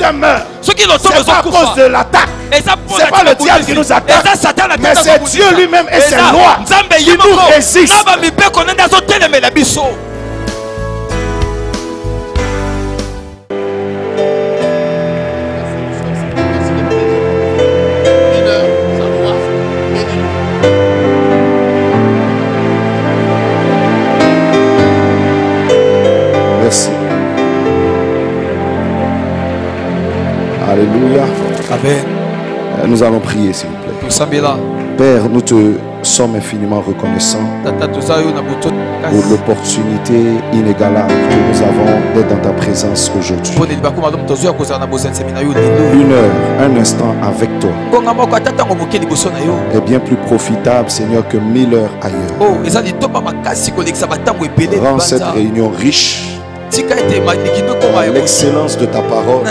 uns meurent, c'est pas à cause de l'attaque. C'est pas le diable qui nous attaque, mais c'est Dieu lui-même et ses lois qui nous résistent. Merci. Alléluia. Amen. Nous allons prier, s'il vous plaît. Père, nous te sommes infiniment reconnaissants pour l'opportunité inégalable que nous avons d'être dans ta présence aujourd'hui. 1 heure, un instant avec toi est bien plus profitable, Seigneur, que 1000 heures ailleurs. Rends cette réunion riche par l'excellence de ta parole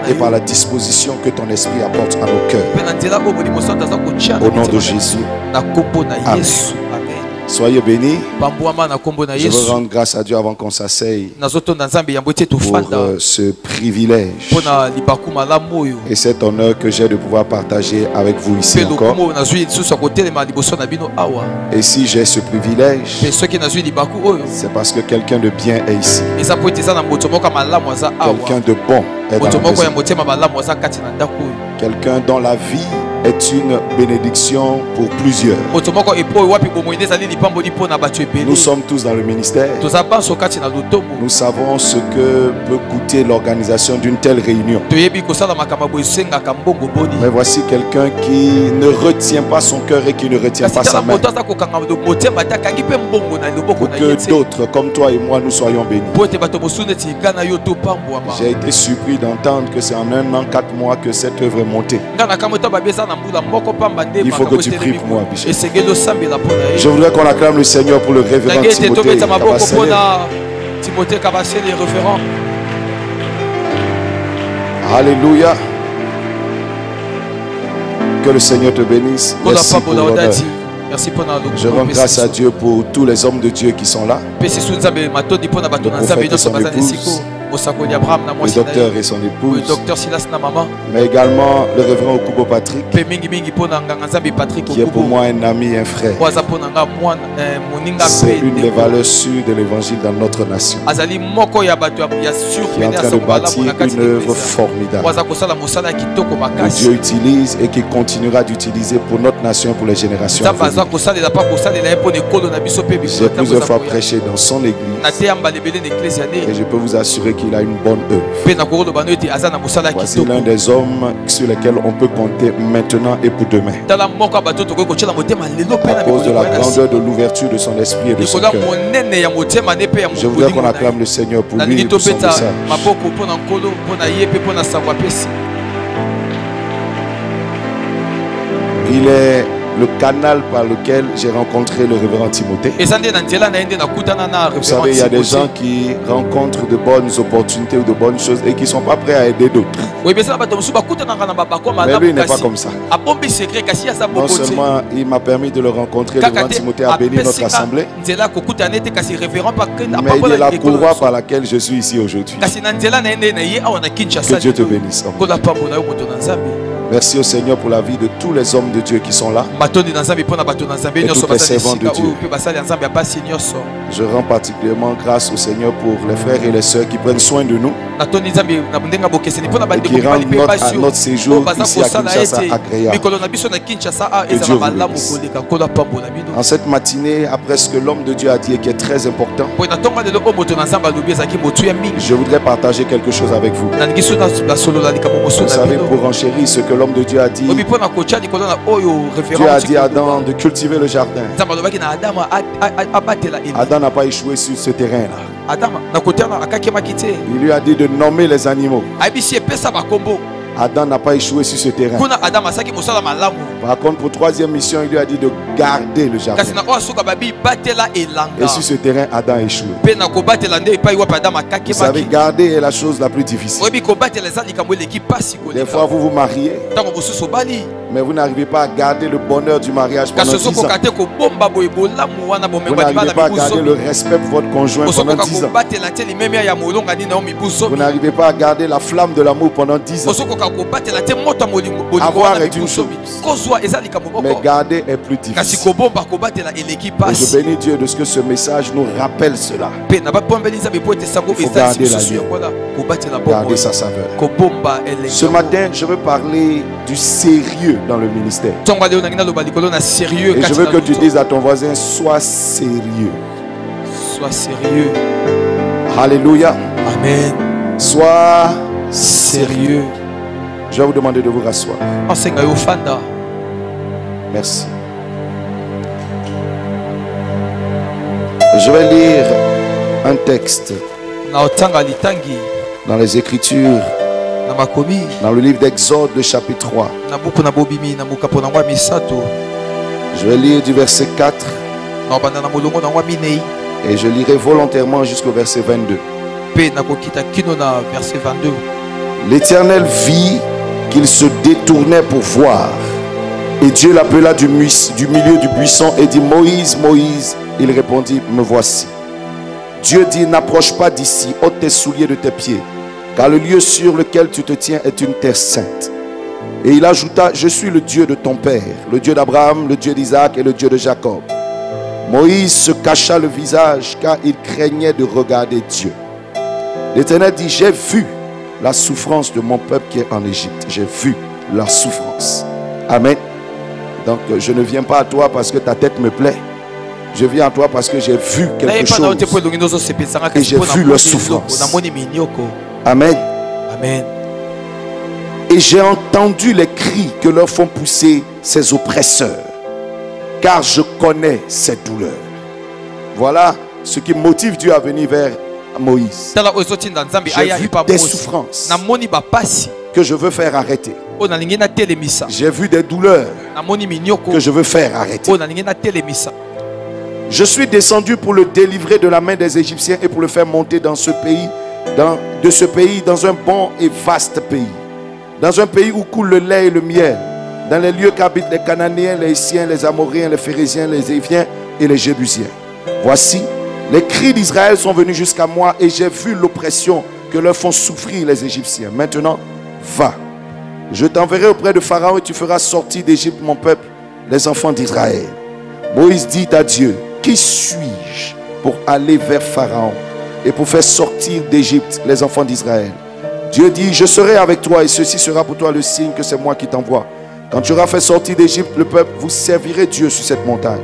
et par la disposition que ton esprit apporte à nos cœurs. Au nom de Jésus. Amen. Soyez bénis. Je veux rendre grâce à Dieu avant qu'on s'asseye pour ce privilège et cet honneur que j'ai de pouvoir partager avec vous ici encore. Et si j'ai ce privilège, c'est parce que quelqu'un de bien est ici. Quelqu'un de bon est dans la maison. Quelqu'un dont la vie est une bénédiction pour plusieurs. Nous sommes tous dans le ministère. Nous savons ce que peut coûter l'organisation d'une telle réunion. Mais voici quelqu'un qui ne retient pas son cœur et qui ne retient pas sa main. Pour que d'autres comme toi et moi nous soyons bénis. J'ai été surpris d'entendre que c'est en 1 an, 4 mois que cette œuvre est montée. Il faut que tu pries pour moi, Bishop. Je voudrais qu'on acclame le Seigneur pour le révérend Timothée Kabasele. Alléluia. Que le Seigneur te bénisse. Merci pour l'honneur. Je rends grâce à Dieu pour tous les hommes de Dieu qui sont là. Le prophète et son épouse, le docteur et son épouse, mais également le révérend Okubo Patrick, qui est pour moi un ami et un frère. C'est une des valeurs sûres de l'évangile dans notre nation, qui est en train de bâtir une œuvre formidable que Dieu utilise et qui continuera d'utiliser pour notre nation, pour les générations à venir. J'ai plusieurs fois prêché dans son église et je peux vous assurer qu'il a une bonne œuvre. Voici l'un des hommes sur lesquels on peut compter maintenant et pour demain, à cause de la grandeur de l'ouverture de son esprit et de son cœur. Je voudrais qu'on acclame le Seigneur pour lui et pour son message. Il est le canal par lequel j'ai rencontré le révérend Timothée. Vous savez, il y a des gens qui rencontrent de bonnes opportunités ou de bonnes choses et qui ne sont pas prêts à aider d'autres. Mais lui, il n'est pas comme ça. Non seulement il m'a permis de le rencontrer, le révérend Timothée a béni notre assemblée, mais il est la courroie par laquelle je suis ici aujourd'hui. Que Dieu te bénisse. Merci au Seigneur pour la vie de tous les hommes de Dieu qui sont là et tous les servants de Dieu. Je rends particulièrement grâce au Seigneur pour les frères et les sœurs qui prennent soin de nous et qui rendent notre séjour ici à Kinshasa agréable. Que Dieu vous bénisse. En cette matinée, après ce que l'homme de Dieu a dit et qui est très important, je voudrais partager quelque chose avec vous. Vous savez, pour enchérir ce que l'homme de Dieu a dit, Dieu a dit à Adam de cultiver le jardin. Adam n'a pas échoué sur ce terrain-là. Il lui a dit de nommer les animaux. Adam n'a pas échoué sur ce terrain. Par contre, pour troisième mission, il lui a dit de garder le jardin. Et sur ce terrain, Adam a échoué. Vous savez, garder est la chose la plus difficile. Des fois, vous vous mariez Mais vous n'arrivez pas à garder le bonheur du mariage pendant 10 ans. Vous n'arrivez pas à garder le respect pour votre conjoint pendant 10 ans. Vous n'arrivez pas à garder la flamme de l'amour pendant 10 ans. Avoir est une chose, mais garder est plus difficile. Et je bénis Dieu de ce que ce message nous rappelle cela. Il faut garder l'alliance, garder sa saveur. Ce matin, je veux parler du sérieux dans le ministère. Et je veux que tu dises à ton voisin, sois sérieux. Sois sérieux. Alléluia. Amen. Sois sérieux. Je vais vous demander de vous rasseoir. Merci. Je vais lire un texte dans les Écritures, dans le livre d'Exode, le chapitre 3. Je vais lire du verset 4 et je lirai volontairement jusqu'au verset 22. L'Éternel vit qu'il se détournait pour voir, et Dieu l'appela du milieu du buisson et dit, Moïse, Moïse. Il répondit, me voici. Dieu dit, n'approche pas d'ici, ôte tes souliers de tes pieds, car le lieu sur lequel tu te tiens est une terre sainte. Et il ajouta, je suis le Dieu de ton père, le Dieu d'Abraham, le Dieu d'Isaac et le Dieu de Jacob. Moïse se cacha le visage car il craignait de regarder Dieu. L'Éternel dit, j'ai vu la souffrance de mon peuple qui est en Égypte. J'ai vu la souffrance. Amen. Donc je ne viens pas à toi parce que ta tête me plaît. Je viens à toi parce que j'ai vu quelque chose et j'ai vu leur souffrance. Amen. Amen. Et j'ai entendu les cris que leur font pousser ces oppresseurs, car je connais ces douleurs. Voilà ce qui motive Dieu à venir vers Moïse. J'ai vu des souffrances que je veux faire arrêter. J'ai vu des douleurs que je veux faire arrêter. Je suis descendu pour le délivrer de la main des Égyptiens et pour le faire monter dans ce pays, dans un bon et vaste pays, dans un pays où coule le lait et le miel, dans les lieux qu'habitent les Cananéens, les Hittiens, les Amoréens, les Phéréziens, les Éviens et les Jébusiens. Voici, les cris d'Israël sont venus jusqu'à moi et j'ai vu l'oppression que leur font souffrir les Égyptiens. Maintenant, va. Je t'enverrai auprès de Pharaon et tu feras sortir d'Égypte mon peuple, les enfants d'Israël. Moïse dit à Dieu, qui suis-je pour aller vers Pharaon et pour faire sortir d'Égypte les enfants d'Israël? Dieu dit, je serai avec toi et ceci sera pour toi le signe que c'est moi qui t'envoie. Quand tu auras fait sortir d'Égypte le peuple, vous servirez Dieu sur cette montagne.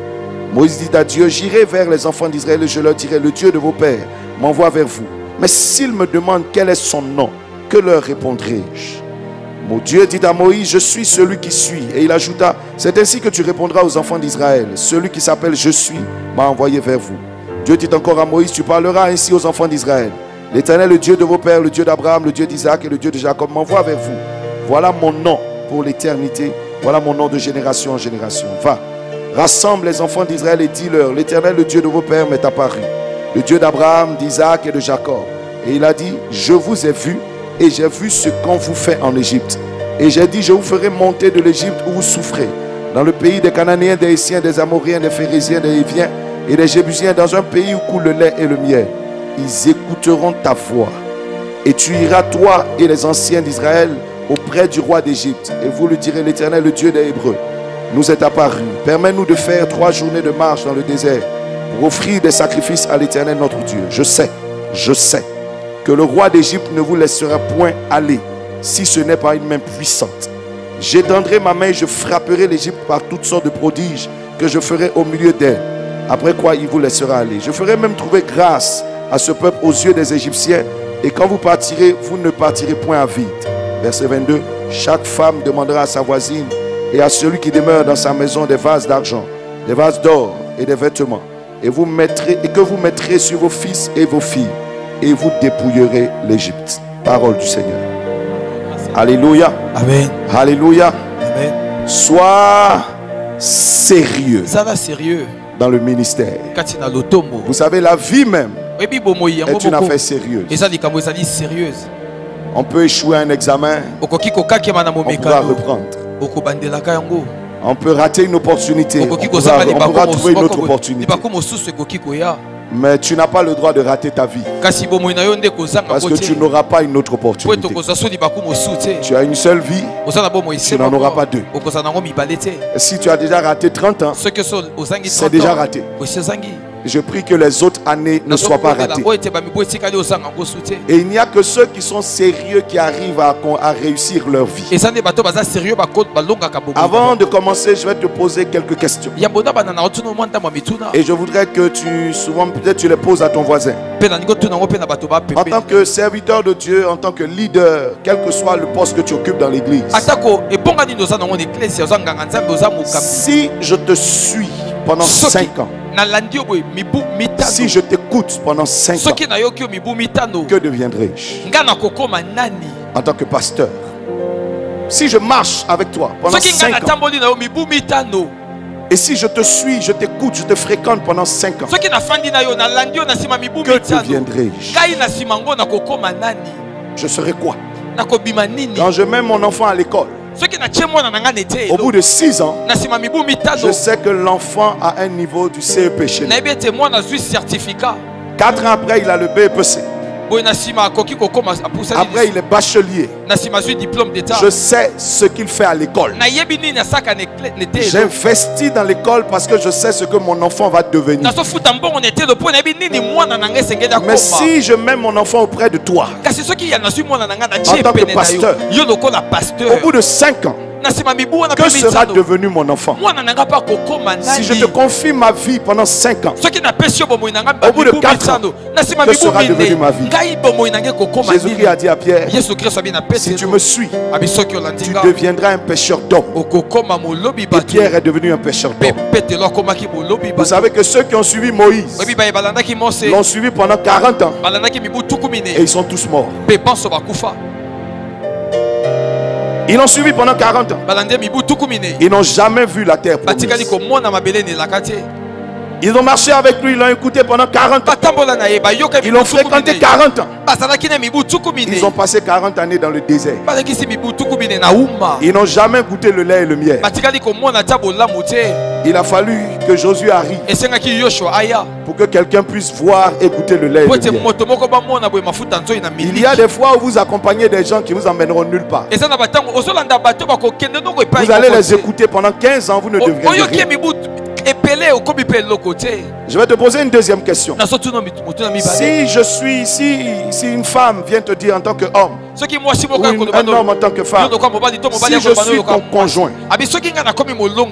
Moïse dit à Dieu, j'irai vers les enfants d'Israël et je leur dirai, le Dieu de vos pères m'envoie vers vous. Mais s'ils me demandent quel est son nom, que leur répondrai-je? Mon Dieu dit à Moïse, je suis celui qui suis. Et il ajouta, c'est ainsi que tu répondras aux enfants d'Israël. Celui qui s'appelle je suis m'a envoyé vers vous. Dieu dit encore à Moïse, tu parleras ainsi aux enfants d'Israël. L'Éternel, le Dieu de vos pères, le Dieu d'Abraham, le Dieu d'Isaac et le Dieu de Jacob m'envoie vers vous. Voilà mon nom pour l'éternité. Voilà mon nom de génération en génération. Va, rassemble les enfants d'Israël et dis-leur, l'Éternel, le Dieu de vos pères m'est apparu. Le Dieu d'Abraham, d'Isaac et de Jacob. Et il a dit, je vous ai vu et j'ai vu ce qu'on vous fait en Égypte. Et j'ai dit, je vous ferai monter de l'Égypte où vous souffrez, dans le pays des Cananéens, des Hittiens, des Amoréens, des Phéréziens, des Éviens et des Jébusiens, dans un pays où coule le lait et le miel. Ils écouteront ta voix. Et tu iras, toi et les anciens d'Israël, auprès du roi d'Égypte. Et vous lui direz, l'Éternel, le Dieu des Hébreux, nous est apparu. Permets-nous de faire 3 journées de marche dans le désert pour offrir des sacrifices à l'Éternel notre Dieu. Je sais que le roi d'Égypte ne vous laissera point aller si ce n'est pas une main puissante. J'étendrai ma main et je frapperai l'Égypte par toutes sortes de prodiges que je ferai au milieu d'elle. Après quoi il vous laissera aller. Je ferai même trouver grâce à ce peuple aux yeux des Égyptiens. Et quand vous partirez, vous ne partirez point à vide. Verset 22. Chaque femme demandera à sa voisine et à celui qui demeure dans sa maison des vases d'argent, des vases d'or et des vêtements. Et que vous mettrez sur vos fils et vos filles. Et vous dépouillerez l'Égypte. Parole du Seigneur. Alléluia. Amen. Alléluia. Amen. Sois sérieux. Ça va sérieux dans le ministère. Vous savez, la vie même est une affaire sérieuse. On peut échouer un examen, on pourra reprendre. On peut rater une opportunité. On pourra trouver une autre opportunité. Mais tu n'as pas le droit de rater ta vie. Parce que tu n'auras pas une autre opportunité. Tu as une seule vie. Tu n'en auras pas deux. Et si tu as déjà raté 30 ans, c'est déjà raté. Je prie que les autres années ne soient pas ratées. Et il n'y a que ceux qui sont sérieux qui arrivent à réussir leur vie. Avant de commencer, je vais te poser quelques questions. Et je voudrais que souvent peut-être tu les poses à ton voisin. En tant que serviteur de Dieu, en tant que leader, quel que soit le poste que tu occupes dans l'église. Si je te suis pendant 5 ans, si je t'écoute pendant 5 ans, que deviendrai-je en tant que pasteur? Si je marche avec toi pendant 5 ans, et si je te suis, je t'écoute, je te fréquente pendant 5 ans, que deviendrai-je? Je serai quoi? Quand je mets mon enfant à l'école, au bout de 6 ans, je sais que l'enfant a un niveau du CEP chez nous. 4 ans après, il a le BEPC. Après, il est bachelier. Je sais ce qu'il fait à l'école. J'investis dans l'école parce que je sais ce que mon enfant va devenir. Mais si je mets mon enfant auprès de toi, en tant que pasteur, au bout de 5 ans, que sera devenu mon enfant? Si je te confie ma vie pendant 5 ans, au bout de 4 ans, que sera devenu ma vie? Jésus-Christ a dit à Pierre, si tu me suis, tu deviendras un pêcheur d'hommes. Et Pierre est devenu un pêcheur d'hommes. Vous savez que ceux qui ont suivi Moïse l'ont suivi pendant 40 ans et ils sont tous morts. Ils l'ont suivi pendant 40 ans. Ils n'ont jamais vu la terre promise. Ils ont marché avec lui, ils l'ont écouté pendant 40 ans. Ils l'ont fréquenté 40 ans. Ils ont passé 40 années dans le désert. Ils n'ont jamais goûté le lait et le miel. Il a fallu que Josué arrive pour que quelqu'un puisse voir et goûter le lait et le miel. Il y a des fois où vous accompagnez des gens qui vous emmèneront nulle part. Vous allez les écouter pendant 15 ans, vous ne deviendrez rien. Je vais te poser une deuxième question. Si une femme vient te dire en tant qu'homme, ou un homme en tant que femme, si je suis ton conjoint,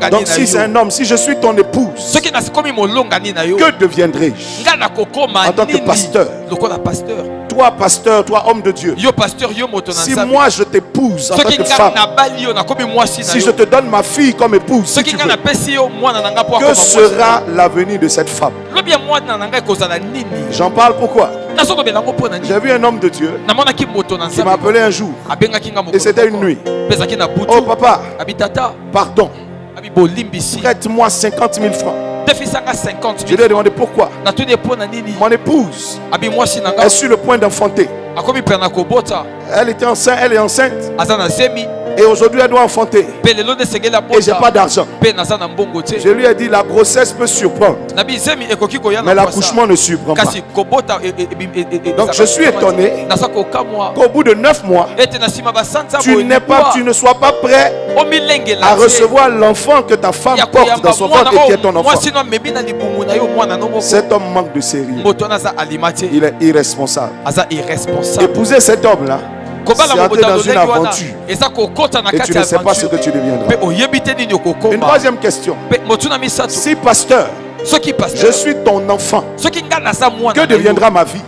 donc si c'est un homme, si je suis ton épouse, que deviendrai-je en tant que pasteur? Toi pasteur, toi homme de Dieu, si moi je t'épouse en tant que femme, si je te donne ma fille comme épouse, si tu veux, que sera l'avenir de cette femme? J'en parle pourquoi? J'ai vu un homme de Dieu qui m'a appelé un jour et c'était une nuit. Oh papa, pardon, prête-moi 50 000 francs. Je lui ai demandé pourquoi. Mon épouse est sur le point d'enfanter. Elle était enceinte, elle est enceinte. Et aujourd'hui elle doit enfanter. Et j'ai pas d'argent. Je lui ai dit la grossesse peut surprendre, mais l'accouchement ne surprend pas. Donc je suis étonné qu'au bout de 9 mois, tu ne sois pas prêt à recevoir l'enfant que ta femme porte dans son ventre et qui est ton enfant. Cet homme manque de sérieux. Il est irresponsable. Épouser cet homme là, c'est entrer dans une aventure et tu ne sais pas ce que tu deviendras. Une troisième question. Si pasteur, je suis ton enfant, que deviendra ma vie?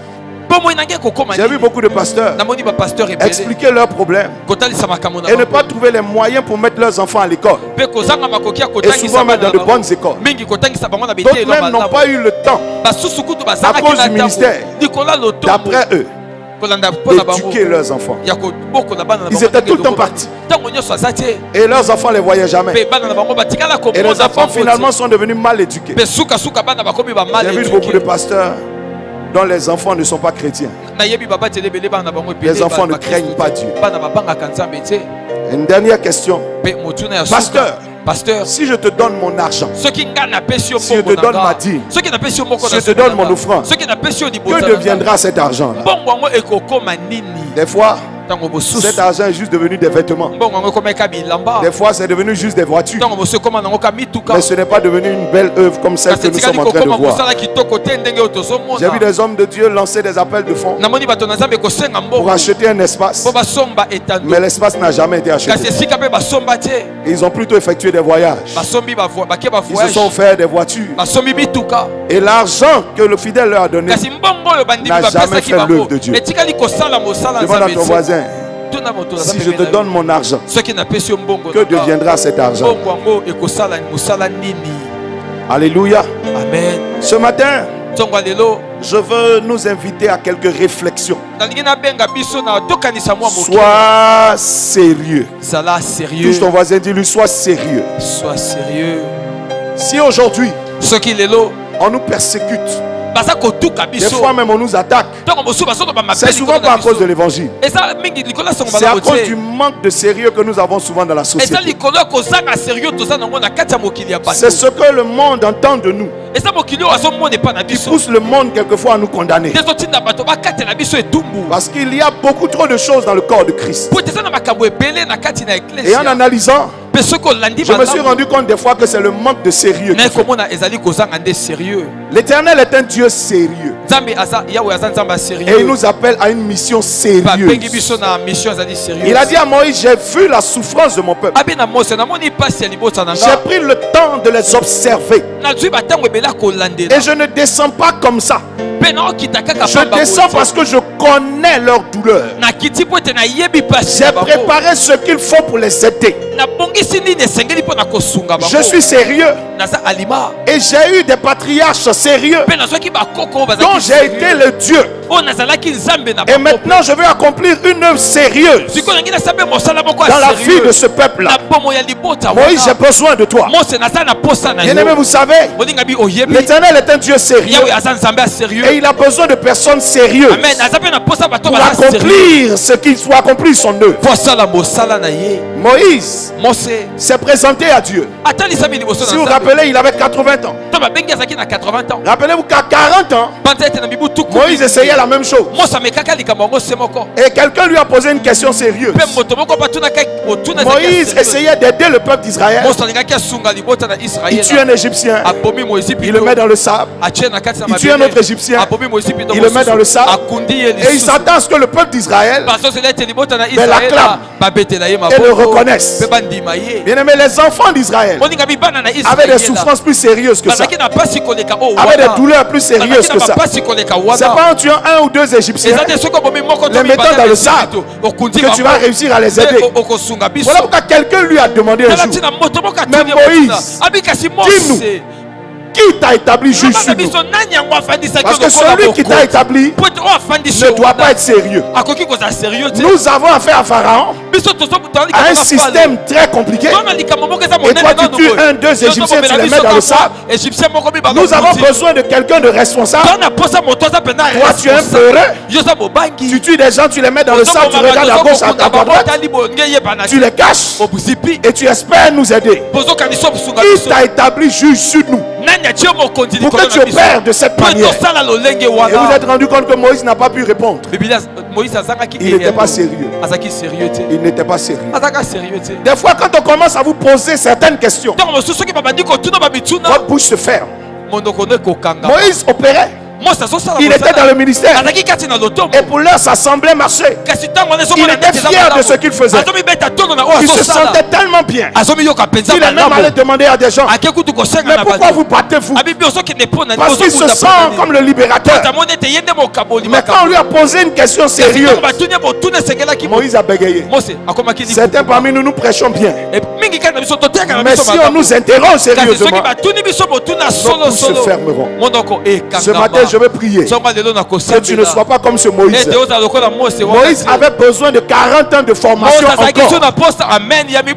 J'ai vu beaucoup de pasteurs expliquer leurs problèmes et ne pas trouver les moyens pour mettre leurs enfants à l'école, et souvent mettre dans de bonnes écoles. D'autres même n'ont pas eu le temps à cause du ministère, d'après eux, d'éduquer leurs enfants. Ils étaient tout le temps partis et leurs enfants ne les voyaient jamais. Et les enfants finalement sont devenus mal éduqués. J'ai vu beaucoup de pasteurs dont les enfants ne sont pas chrétiens. Les enfants ne craignent pas Dieu. Une dernière question. Pasteur, si je te donne mon argent, si je te donne ma dîme, si je te donne mon offrande, que deviendra cet argent-là? Des fois, cet argent est juste devenu des vêtements. Des fois, c'est devenu juste des voitures. Mais ce n'est pas devenu une belle œuvre comme celle que nous sommes en train de voir. J'ai vu des hommes de Dieu lancer des appels de fonds pour acheter un espace. Mais l'espace n'a jamais été acheté. Ils ont plutôt effectué des voyages. Ils se sont fait des voitures. Et l'argent que le fidèle leur a donné n'a jamais fait l'œuvre de Dieu. Demande à ton voisin, si je te donne mon argent, que deviendra cet argent? Alléluia. Amen. Ce matin, je veux nous inviter à quelques réflexions. Sois sérieux. Touche ton voisin, dis-lui, sois sérieux. Sois sérieux. Si aujourd'hui on nous persécute, des fois même on nous attaque, c'est souvent pas à cause de l'évangile. C'est à cause du manque de sérieux que nous avons souvent dans la société. C'est ce que le monde entend de nous, qui pousse le monde quelquefois à nous condamner. Parce qu'il y a beaucoup trop de choses dans le corps de Christ. Et en analysant, je me suis rendu compte des fois que c'est le manque de sérieux. L'Éternel est un Dieu sérieux. Et il nous appelle à une mission sérieuse. Il a dit à Moïse, j'ai vu la souffrance de mon peuple. J'ai pris le temps de les observer. Et je ne descends pas comme ça. Je descends parce que je connais leur douleur. J'ai préparé ce qu'il faut pour les aider. Je suis sérieux. Et j'ai eu des patriarches sérieux dont j'ai été le Dieu. Et maintenant je veux accomplir une œuvre sérieuse dans la vie de ce peuple-là. Moïse, j'ai besoin de toi. Bien-aimé, vous savez, l'Éternel est un Dieu sérieux. Et il a besoin de personnes sérieuses pour accomplir ce qu'il soit, accomplir son œuvre. Moïse s'est présenté à Dieu. Si vous vous rappelez, il avait 80 ans. Rappelez-vous qu'à 40 ans, Moïse essayait la même chose. Et quelqu'un lui a posé une question sérieuse. Moïse essayait d'aider le peuple d'Israël. Il tue un Égyptien, il le met dans le sable. Il tue un autre Égyptien, il le met dans le sable. Et il s'attend à ce que le peuple d'Israël l'acclame et le reconnaisse. Bien aimé, les enfants d'Israël avaient des souffrances plus sérieuses que ça, avaient des douleurs plus sérieuses que ça. C'est pas en tuant un ou deux Égyptiens, les mettant dans le sable, que tu vas réussir à les aider. Voilà pourquoi quelqu'un lui a demandé un jour, mais Moïse, dis-nous, qui t'a établi juge sur nous? Parce que celui qui t'a établi ne doit pas être sérieux. Nous avons affaire à Pharaon, à un système très compliqué. Et toi tu tues un, deux Égyptiens, tu les mets dans le sable. Nous avons besoin de quelqu'un de responsable. Toi tu es un peureux, tu tues des gens, tu les mets dans le sable, tu regardes à gauche, à droite, tu les caches et tu espères nous aider. Qui t'a établi juge sur nous pour que tu opères de cette manière? Et vous êtes rendu compte que Moïse n'a pas pu répondre. Il n'était pas sérieux. Il n'était pas sérieux. Des fois quand on commence à vous poser certaines questions, votre bouche se ferme. Moïse opérait. Il était dans le ministère. Et pour l'heure, ça semblait marcher. Il était fier de ce qu'il faisait. Il se sentait tellement bien. Il est même allé demander à des gens, mais pourquoi vous battez-vous? Parce qu'il se sent comme le libérateur. Mais quand on lui a posé une question sérieuse, Moïse a bégayé. Certains parmi nous, nous prêchons bien. Mais si on nous interroge sérieusement, nos bouches se fermeront. Ce matin, je veux prier que tu ne sois pas comme ce Moïse. Moïse avait besoin de 40 ans de formation encore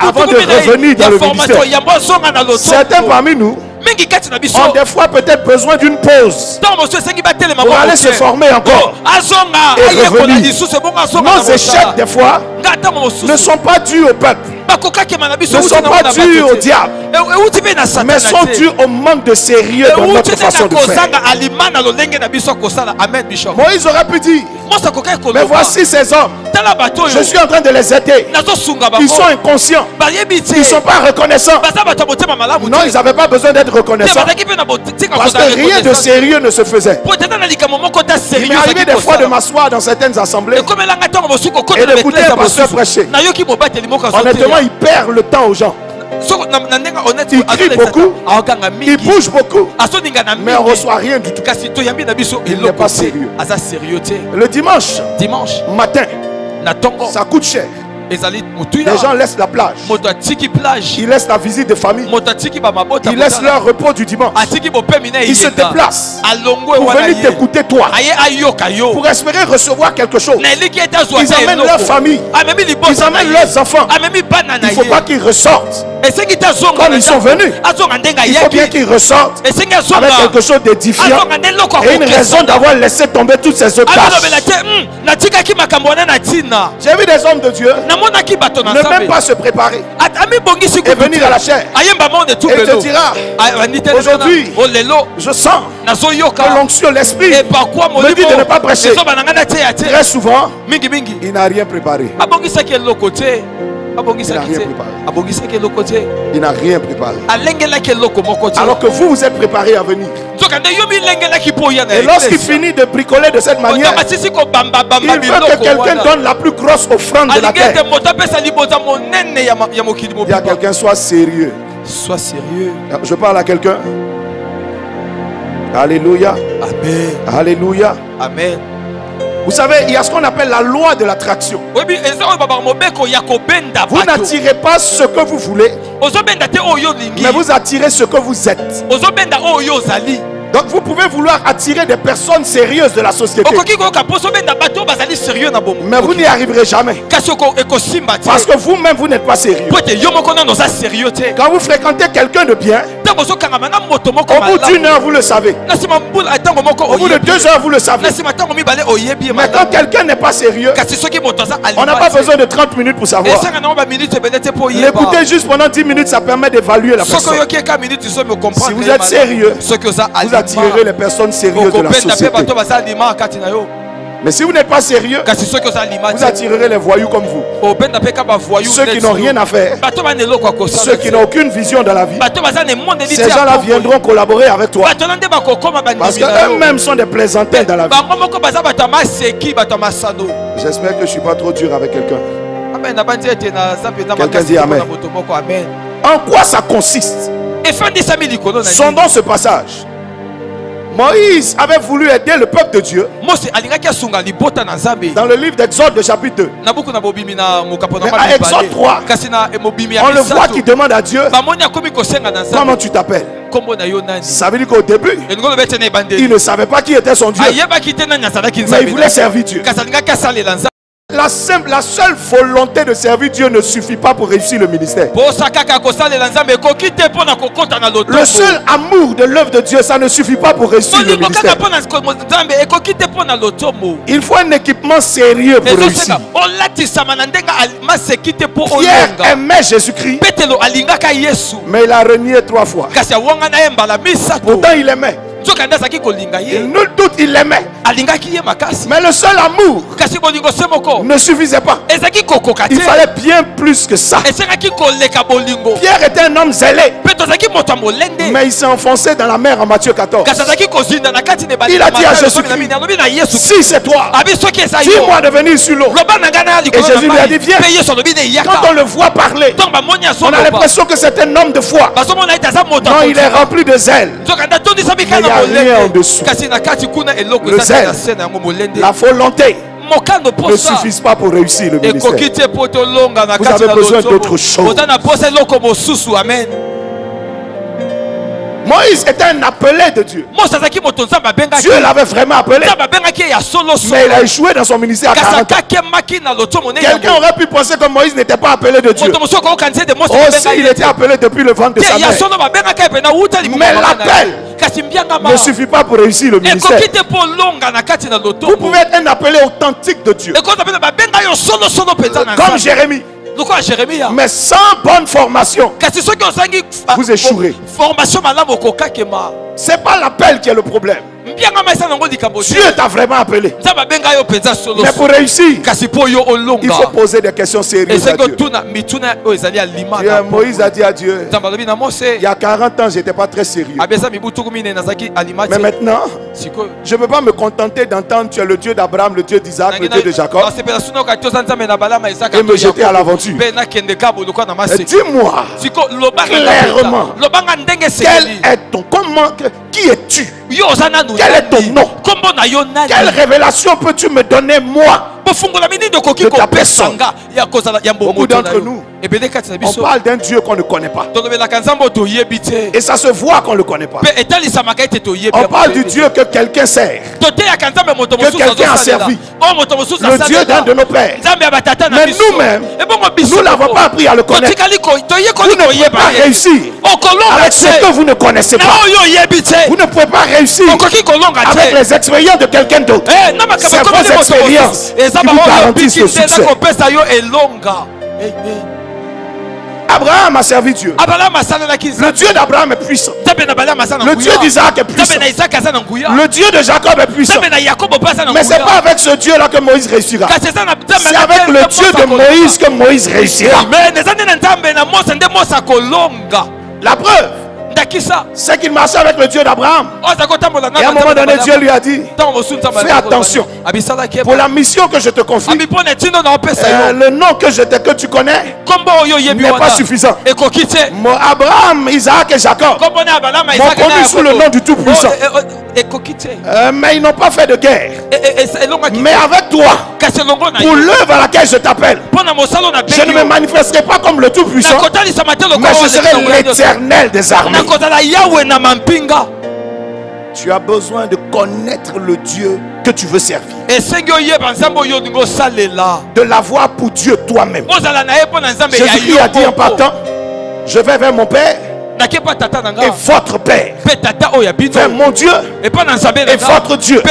avant de revenir dans le ministère. Certains parmi nous, ont des fois peut-être besoin d'une pause pour aller se former encore et revenir. Nos échecs des fois ne sont pas dus au peuple, ne sont pas dus au diable, mais sont dus au manque de sérieux dans notre façon de faire. Moïse aurait pu dire, mais voici ces hommes, je suis en train de les aider, ils sont inconscients, ils ne sont pas reconnaissants. Non, ils n'avaient pas besoin d'être reconnaissants, parce que rien de sérieux ne se faisait. Il m'est arrivé des fois de m'asseoir dans certaines assemblées et d'écouter un pasteur prêcher. Honnêtement, il perd le temps aux gens. Il crie beaucoup, il bouge beaucoup, mais on ne reçoit rien du tout. Il n'est pas sérieux. Le dimanche matin, ça coûte cher. Les gens laissent la plage, ils laissent la visite de famille, ils laissent leur repos du dimanche, ils se déplacent pour venir t'écouter toi, pour espérer recevoir quelque chose. Ils amènent leur famille, ils amènent leurs enfants. Il ne faut pas qu'ils ressortent comme ils sont venus. Il faut bien qu'ils ressortent avec quelque chose d'édifiant et une raison d'avoir laissé tomber toutes ces autres tâches. J'ai vu des hommes de Dieu ne même pas se préparer et venir à la chair et te dira, aujourd'hui je sens que l'onction, l'esprit me dit de ne pas prêcher. Très souvent il n'a rien préparé. Il n'a rien préparé. Alors que vous êtes préparé à venir. Et lorsqu'il finit de bricoler de cette manière, il veut que quelqu'un donne la plus grosse offrande de la terre. Il y a quelqu'un, soit sérieux. Sois sérieux. Je parle à quelqu'un. Alléluia. Amen. Alléluia. Amen. Vous savez, il y a ce qu'on appelle la loi de l'attraction. Vous n'attirez pas ce que vous voulez, mais vous attirez ce que vous êtes. Donc vous pouvez vouloir attirer des personnes sérieuses de la société, mais vous n'y arriverez jamais, parce que vous-même vous n'êtes pas sérieux. Quand vous fréquentez quelqu'un de bien, au bout d'une heure vous le savez, au bout de 2 heures vous le savez. Mais quand quelqu'un n'est pas sérieux, on n'a pas besoin de 30 minutes pour savoir. L'écouter juste pendant 10 minutes, ça permet d'évaluer la personne. Si vous êtes sérieux, vous attirerez les personnes sérieuses de la société. Mais si vous n'êtes pas sérieux, vous attirerez les voyous comme vous, ceux qui n'ont rien à faire, ceux qui n'ont aucune vision dans la vie. Ces gens-là viendront collaborer avec toi, parce qu'eux-mêmes sont des plaisantins dans la vie. J'espère que je ne suis pas trop dur avec quelqu'un. Quelqu'un dit Amen. En quoi ça consiste? Sondons ce passage. Moïse avait voulu aider le peuple de Dieu dans le livre d'Exode, le chapitre 2. Mais à Exode 3, on le voit qui demande à Dieu, comment tu t'appelles? Ça veut dire qu'au début, il ne savait pas qui était son Dieu, mais il voulait servir Dieu. La seule volonté de servir Dieu ne suffit pas pour réussir le ministère. Le seul amour de l'œuvre de Dieu, ça ne suffie pas pour réussir le ministère. Il faut un équipement sérieux pour réussir. Pierre aimait Jésus-Christ, mais il a renié 3 fois. Pourtant il aimait. Nul doute, il l'aimait. Mais le seul amour ne suffisait pas. Il fallait bien plus que ça. Pierre était un homme zélé, mais il s'est enfoncé dans la mer en Matthieu 14. Il a dit à Jésus-Christ, si c'est toi, dis-moi de venir sur l'eau. Et Jésus lui a dit, viens. Quand on le voit parler, on a l'impression que c'est un homme de foi. Non, il est rempli de zèle. Mais il n'y a rien en dessous. Le zèle, la volonté ne suffisent pas pour réussir le ministère. Vous avez besoin d'autre chose. Moïse était un appelé de Dieu. Dieu l'avait vraiment appelé. Mais il a échoué dans son ministère à 40 ans. Quelqu'un aurait pu penser que Moïse n'était pas appelé de Dieu. Aussi, il était appelé depuis le ventre de sa mère. Mais l'appel ne suffit pas pour réussir le ministère. Vous pouvez être un appelé authentique de Dieu. Comme Jérémie. Mais sans bonne formation, vous échouerez. Ce n'est pas l'appel qui est le problème. Dieu t'a vraiment appelé. Mais pour réussir, il faut poser des questions sérieuses à Dieu. Moïse a dit à Dieu, il y a 40 ans, je n'étais pas très sérieux. Mais maintenant, je ne peux pas me contenter d'entendre tu es le Dieu d'Abraham, le Dieu d'Isaac, le Dieu de Jacob, et me jeter à l'aventure. Dis-moi clairement, qui es-tu? Quel est ton nom? Quelle révélation peux-tu me donner, moi, de ta personne? Beaucoup d'entre nous, on parle d'un Dieu qu'on ne connaît pas. Et ça se voit qu'on ne le connaît pas. On parle du Dieu que quelqu'un sert, que quelqu'un a servi, le Dieu d'un de nos pères. Mais nous-mêmes, nous ne l'avons pas appris à le connaître. Vous ne pouvez pas réussir avec ce que vous ne connaissez pas. Vous ne pouvez pas réussir avec les expériences de quelqu'un d'autre. C'est vos expériences qui vous garantissent le succès. Abraham a servi Dieu. Le Dieu d'Abraham est puissant. Le Dieu d'Isaac est puissant. Le Dieu de Jacob est puissant. Mais ce n'est pas avec ce Dieu-là que Moïse réussira. C'est avec le Dieu de Moïse que Moïse réussira. La preuve, c'est qu'il marchait avec le Dieu d'Abraham. Et à un moment donné, Dieu lui a dit, fais attention, pour la mission que je te confie, le nom que tu connais n'est pas suffisant. Abraham, Isaac et Jacob m'ont connu sous le nom du Tout-Puissant. Mais ils n'ont pas fait de guerre. Mais avec toi, pour l'œuvre à laquelle je t'appelle, je ne me manifesterai pas comme le Tout-Puissant, mais je serai l'Éternel des armées. Tu as besoin de connaître le Dieu que tu veux servir, de l'avoir pour Dieu toi-même. Jésus-Christ a dit en partant, je vais vers mon Père et votre Père, vers mon Dieu et votre Dieu.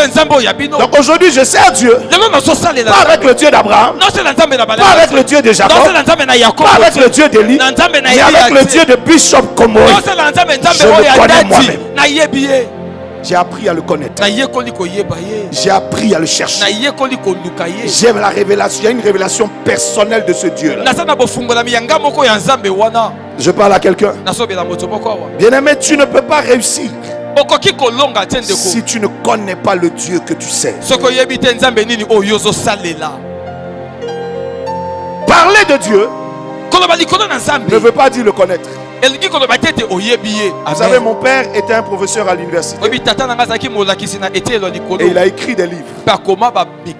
Donc aujourd'hui je sers Dieu, pas avec le Dieu d'Abraham, pas avec le Dieu de Jacob, pas avec le Dieu d'Élie, mais avec le Dieu de Bishop Komori. Je le connais moi-même. J'ai appris à le connaître. J'ai appris à le chercher. J'ai la révélation. Il y a une révélation personnelle de ce Dieu-là. Je parle à quelqu'un. Bien-aimé, tu ne peux pas réussir si tu ne connais pas le Dieu que tu sais. Parler de Dieu ne veut pas dire le connaître. Vous savez, mon père était un professeur à l'université. Et il a écrit des livres.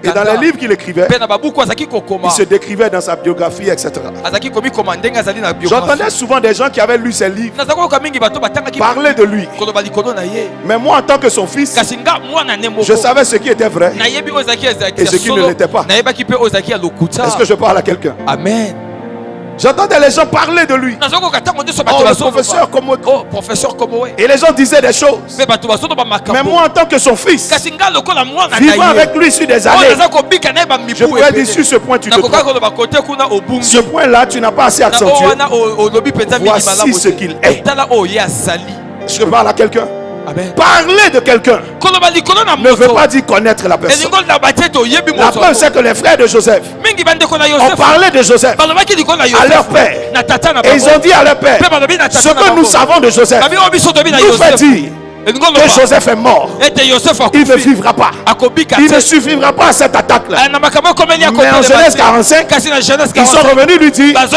Et dans les livres qu'il écrivait, il se décrivait dans sa biographie, etc. J'entendais souvent des gens qui avaient lu ses livres parler de lui. Mais moi, en tant que son fils, je savais ce qui était vrai et ce qui ne l'était pas. Est-ce que je parle à quelqu'un? Amen. J'entendais les gens parler de lui. Oh, le professeur Komoé. Et les gens disaient des choses. Mais moi, en tant que son fils, vivant avec lui sur des années, je pourrais dire sur ce point tu te trompes. Ce point-là, tu n'as pas assez accentué. Voici ce qu'il est. Je parle à quelqu'un. Amen. Parler de quelqu'un ne veut pas dire connaître la personne. La preuve, c'est que les frères de Joseph ont parlé de Joseph à leur père. Et ils ont dit à leur père, ce que nous savons de Joseph nous fait dire que Joseph est mort. Il ne vivra pas. Il ne survivra pas à cette attaque-là. Mais en Genèse 45, ils sont revenus lui dire, papa,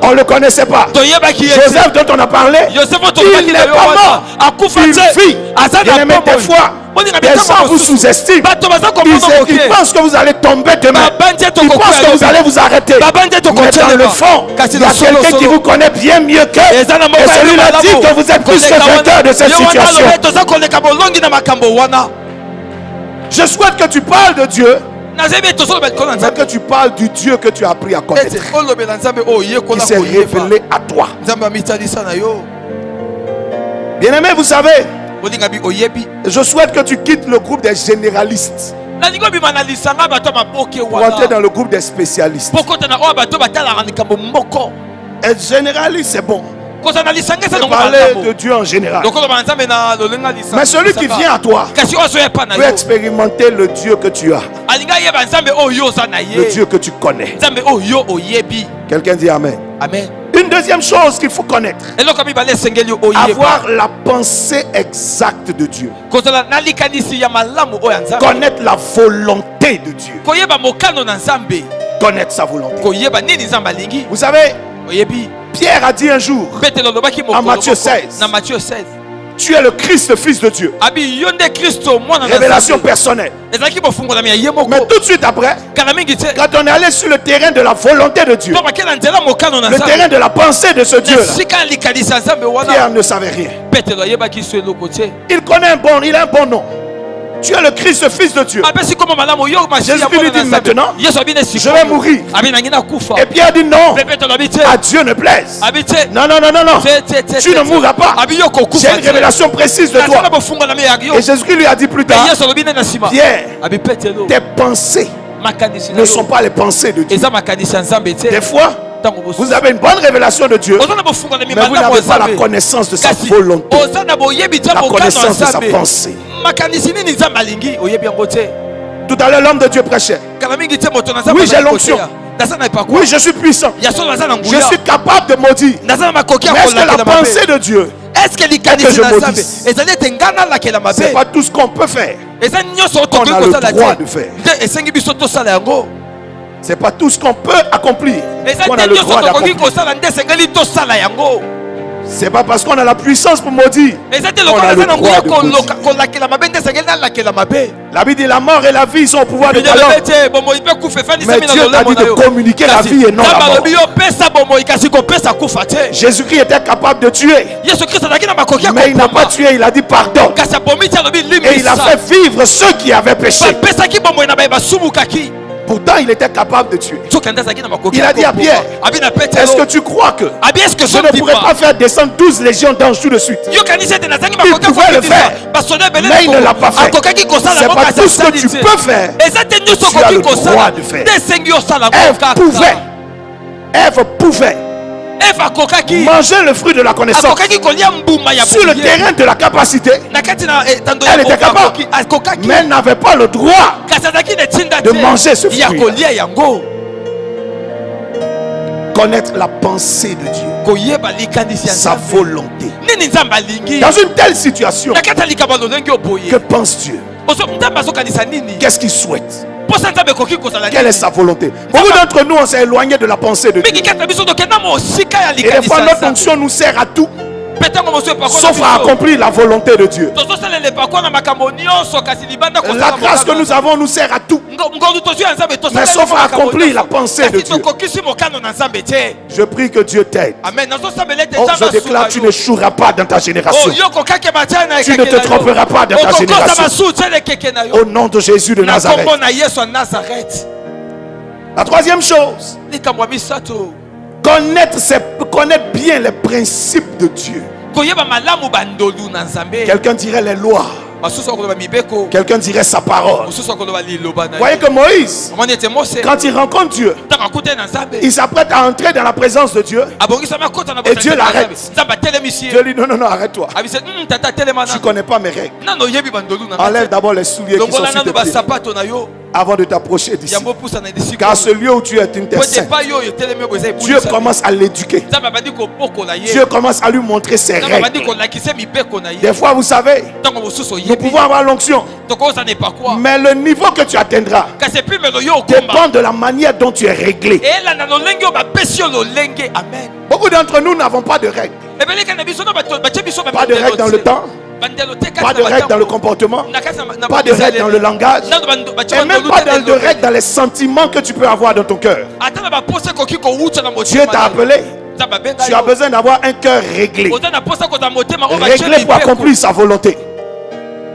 on ne le connaissait pas. Joseph dont on a parlé, il n'est pas mort. Il vit. Des fois, Les gens vous sous-estiment. Ils pensent que vous allez tomber demain. Ils pensent que vous allez vous arrêter. Mais dans le fond, il y a quelqu'un qui vous connaît bien mieux qu'eux. Et celui-là dit que vous êtes plus que vainqueur de cette situation. Je souhaite que tu parles de Dieu, mais que tu parles du Dieu que tu as appris à connaître, qui s'est révélé à toi. Bien-aimé, vous savez, je souhaite que tu quittes le groupe des généralistes pour entrer dans le groupe des spécialistes. Être généraliste, c'est bon. Parler de Dieu en général. Mais celui qui vient à toi veut expérimenter le Dieu que tu as, le Dieu que tu connais. Quelqu'un dit Amen. Amen. Une deuxième chose qu'il faut connaître, avoir la pensée exacte de Dieu. Connaître la volonté de Dieu. Connaître sa volonté. Vous savez, Pierre a dit un jour en Matthieu 16, tu es le Christ, fils de Dieu. Révélation personnelle. Mais tout de suite après, quand on est allé sur le terrain de la volonté de Dieu, le terrain de la pensée de ce Dieu, Pierre ne savait rien. Il connaît il a un bon nom. Tu es le Christ, fils de Dieu. Jésus lui dit maintenant, je vais mourir. Et Pierre dit non, à Dieu ne plaise. Non, non, non, non, non. Tu ne mourras pas. J'ai une révélation précise de toi. Et Jésus lui a dit plus tard, Pierre, tes pensées ne sont pas les pensées de Dieu. Des fois, vous avez une bonne révélation de Dieu, mais vous n'avez pas la connaissance de sa volonté, la connaissance de sa pensée. Tout à l'heure, l'homme de Dieu prêchait. Oui, j'ai l'onction. Oui, je suis puissant. Je suis capable de maudire. Mais est-ce que la pensée de Dieu est que je maudisse? C'est pas tout ce qu'on peut faire. On a le droit de faire. C'est pas tout ce qu'on peut accomplir qu'on a le droit d'accomplir. C'est pas parce qu'on a la puissance pour maudire qu'on a le droit de maudire. La Bible dit la mort et la vie sont au pouvoir de ta langue. Mais Dieu t'a dit de communiquer la vie et non la mort. Jésus-Christ était capable de tuer, mais il n'a pas tué, il a dit pardon. Et il a fait vivre ceux qui avaient péché. Pourtant, il était capable de tuer. Il a dit à Pierre, est-ce que tu crois que je ne pourrais pas faire descendre 12 légions d'anges tout de suite? Il pouvait le faire, mais il ne l'a pas fait. C'est pas tout ce que tu peux faire, tu as le droit de faire. Ève pouvait manger le fruit de la connaissance sur le terrain de la capacité. Elle était capable, mais elle n'avait pas le droit de manger ce fruit. Connaître la pensée de Dieu, sa volonté. Dans une telle situation, que pense Dieu? Qu'est-ce qu'il souhaite? Quelle est sa volonté? Beaucoup d'entre nous, on s'est éloigné de la pensée de Dieu. Et des fois, notre onction nous sert à tout, sauf à accomplir la volonté de Dieu. La grâce que nous avons nous sert à tout, mais sauf à accomplir la pensée de Dieu. Je prie que Dieu t'aide. Oh, je déclare, tu n'échoueras pas dans ta génération. Tu ne te tromperas pas dans ta génération. Au nom de Jésus de Nazareth. La troisième chose, connaître bien les principes de Dieu. Quelqu'un dirait les lois. Quelqu'un dirait sa parole. Voyez que Moïse, quand il rencontre Dieu, il s'apprête à entrer dans la présence de Dieu, et Dieu l'arrête. Dieu dit non, non, non, arrête-toi. Tu ne connais pas mes règles. Enlève d'abord les souliers qui sont sur tes pieds avant de t'approcher d'ici. Car ce lieu où tu es une terre sainte. Dieu commence à l'éduquer. Dieu commence à lui montrer ses règles. Des fois, vous savez, nous pouvons avoir l'onction, mais le niveau que tu atteindras dépend de la manière dont tu es réglé. Beaucoup d'entre nous n'avons pas de règles. Pas de règles dans le temps. Pas de règles dans le comportement. Pas de règles dans le langage. Et même pas de règles dans les sentiments que tu peux avoir dans ton cœur. Dieu t'a appelé. Tu as besoin d'avoir un cœur réglé. Réglé pour accomplir sa volonté.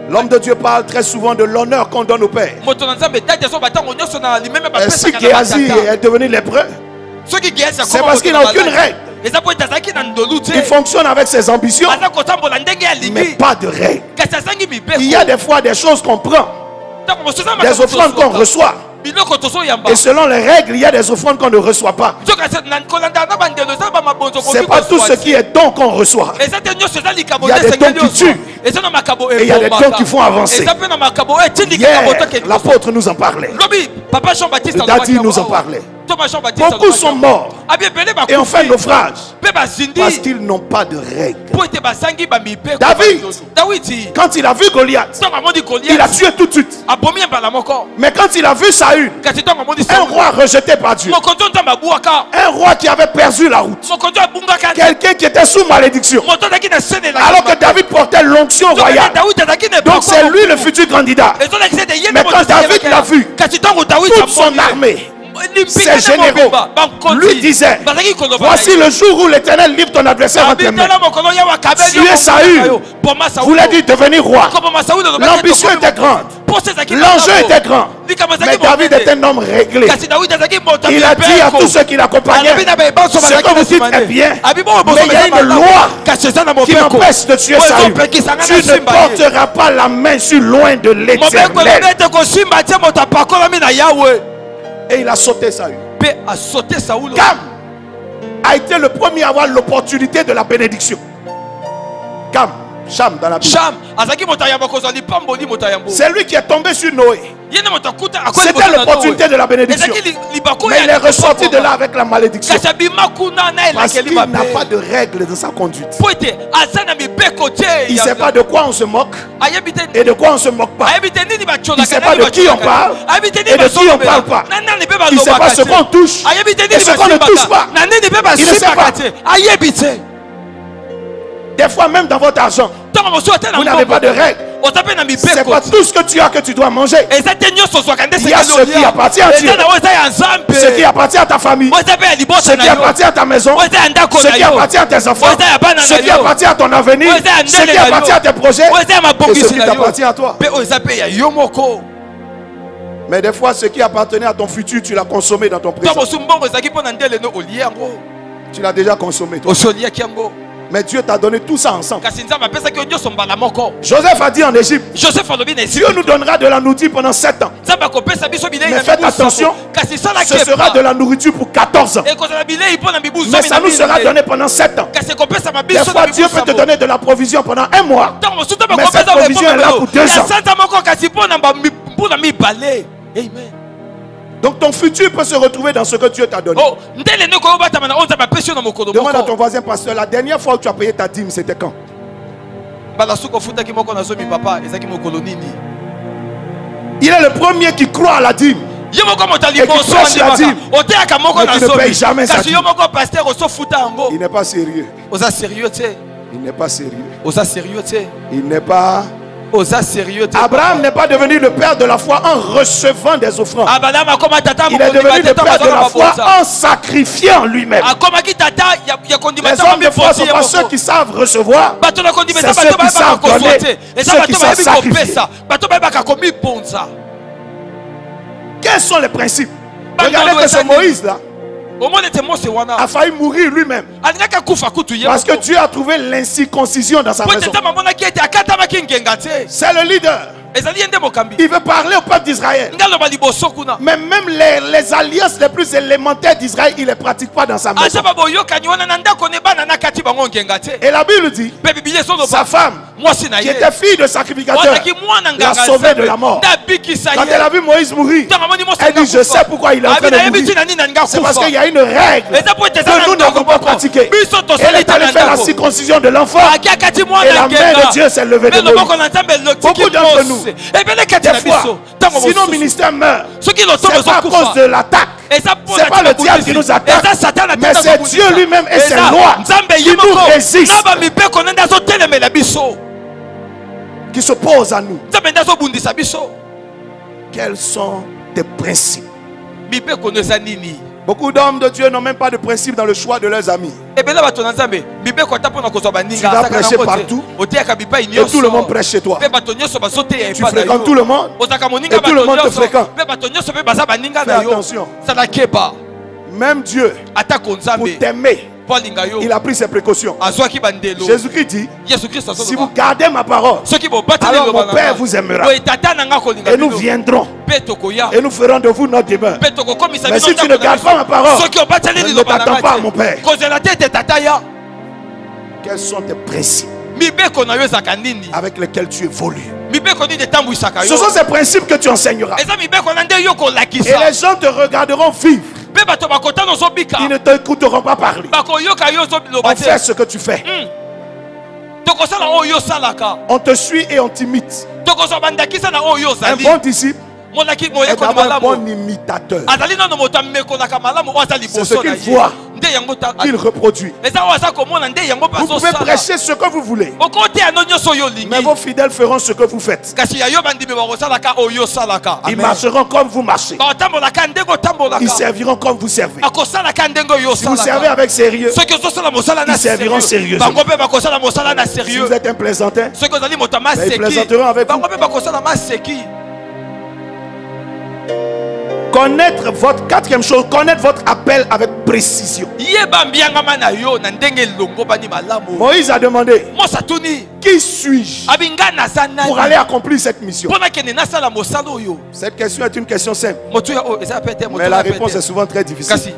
L'homme de Dieu parle très souvent de l'honneur qu'on donne au Père. Et si Géasi est devenu lépreux, c'est parce qu'il n'a aucune règle. Il fonctionne avec ses ambitions, mais pas de règle. Il y a des fois des choses qu'on prend, des offrandes qu'on reçoit. Et selon les règles, il y a des offrandes qu'on ne reçoit pas. C'est pas tout ce qui est don qu'on reçoit. Il y a des dons qui tuent. Et il y a des dons qui font avancer. Hier, l'apôtre nous en parlait. Le Dadi nous en parlait. Beaucoup sont morts et ont fait naufrage parce qu'ils n'ont pas de règles. David, quand il a vu Goliath, il a tué tout de suite. Mais quand il a vu Saül, un roi rejeté par Dieu, un roi qui avait perdu la route, quelqu'un qui était sous malédiction, alors que David portait l'onction royale, donc c'est lui le futur candidat. Mais quand David l'a vu, toute son armée, ses généraux lui disaient: voici le jour où l'Éternel livre ton adversaire entre tes mains. Tuer Saül voulait dire devenir roi. L'ambition était grande, l'enjeu était grand. Mais David est un homme réglé. Il a dit à tous ceux qui l'accompagnaient: ce que vous dites est bien, mais il y a une loi qui m'empêche de tuer Saül. Tu ne porteras pas la main sur loin de l'Éternel. Et il a sauté Saül. Cam a été le premier à avoir l'opportunité de la bénédiction. Cam, Cham dans la Bible. C'est lui qui est tombé sur Noé. C'était l'opportunité de la bénédiction. Mais il est ressorti de là avec la malédiction. Parce qu'il n'a pas de règles dans sa conduite. Il ne sait pas de quoi on se moque et de quoi on ne se moque pas. Il ne sait pas de qui on parle et de qui on ne parle pas. Il ne sait pas ce qu'on touche et ce qu'on ne touche pas. Il ne sait pas. Des fois même dans votre argent, vous n'avez pas de règles. C'est pas tout ce que tu as que tu dois manger. Il y a ce qui appartient à Dieu, ce qui appartient à ta famille, ce qui appartient à ta maison, ce qui appartient à tes enfants, ce qui appartient à ton avenir, ce qui appartient à tes projets et ce qui t'appartient à toi. Mais des fois, ce qui appartenait à ton futur, tu l'as consommé dans ton présent. Tu l'as déjà consommé toi. Mais Dieu t'a donné tout ça ensemble. Joseph a dit en Égypte: Dieu nous donnera de la nourriture pendant 7 ans. Mais faites attention, ce sera de la nourriture pour 14 ans. Mais ça nous sera donné pendant 7 ans. Des fois Dieu peut te donner de la provision pendant 1 mois. Mais cette provision est là pour 2 ans. Amen. Donc ton futur peut se retrouver dans ce que Dieu t'a donné. Demande à ton voisin: pasteur, la dernière fois où tu as payé ta dîme, c'était quand? Il est le premier qui croit à la dîme et qui prêche la dîme, mais qui ne paye jamais sa dîme. Il n'est pas sérieux. Il n'est pas sérieux. Il n'est pas Abraham n'est pas devenu le père de la foi en recevant des offrandes. Il est devenu le père de la foi en sacrifiant lui-même. Les hommes de foi ne sont pas ceux qui savent recevoir, c'est ceux qui savent donner, ceux qui savent sacrifier. Quels sont les principes? Regardez que ce Moïse là a failli mourir lui-même parce que Dieu a trouvé l'incirconcision dans sa maison. C'est le leader. Il veut parler au peuple d'Israël. Mais même les alliances les plus élémentaires d'Israël, il ne les pratique pas dans sa maison. Et la Bible dit: sa femme, qui était fille de sacrificateur, l'a sauvé de la mort. Quand elle a vu Moïse mourir, elle dit: je sais pourquoi il est en train de mourir. C'est parce qu'il y a une règle que nous n'avons pas pratiquée. Elle est allée faire la circoncision de l'enfant et la main de Dieu s'est levée de Moïse. Beaucoup d'entre nous, des fois, si nos ministères meurent, c'est pas à cause de l'attaque, C'est pas le diable qui nous attaque, mais c'est Dieu lui-même et ses lois qui nous résistent, qui s'opposent à nous. Quels sont tes principes? Beaucoup d'hommes de Dieu n'ont même pas de principe dans le choix de leurs amis. Tu vas prêcher partout et tout le monde prêche chez toi. Tu fréquentes tout le monde et tout le monde te fréquente. Fais attention. Même Dieu, pour t'aimer, il a pris ses précautions. Jésus-Christ dit, si vous gardez ma parole, alors mon Père vous aimera. Et nous viendrons. Et nous ferons de vous notre demeure. Mais si tu ne gardes pas ma parole, ne t'attends pas à mon Père. Quels sont tes principes avec lesquels tu évolues? Ce sont ces principes que tu enseigneras. Et les gens te regarderont vivre. Ils ne t'écouteront pas parler. On fait ce que tu fais. On te suit et on t'imite. Un bon disciple est d'abord un bon imitateur. C'est ce qu'il voit qu'il reproduit. Vous pouvez prêcher ce que vous voulez, mais vos fidèles feront ce que vous faites. Ils marcheront comme vous marchez. Ils serviront comme vous servez. Si vous servez avec sérieux, ils serviront sérieusement. Si vous êtes un plaisantin, ils plaisanteront avec vous. Connaître votre quatrième chose, connaître votre appel avec précision. Moïse a demandé, qui suis-je pour aller accomplir cette mission? Cette question est une question simple, mais la réponse est souvent très difficile.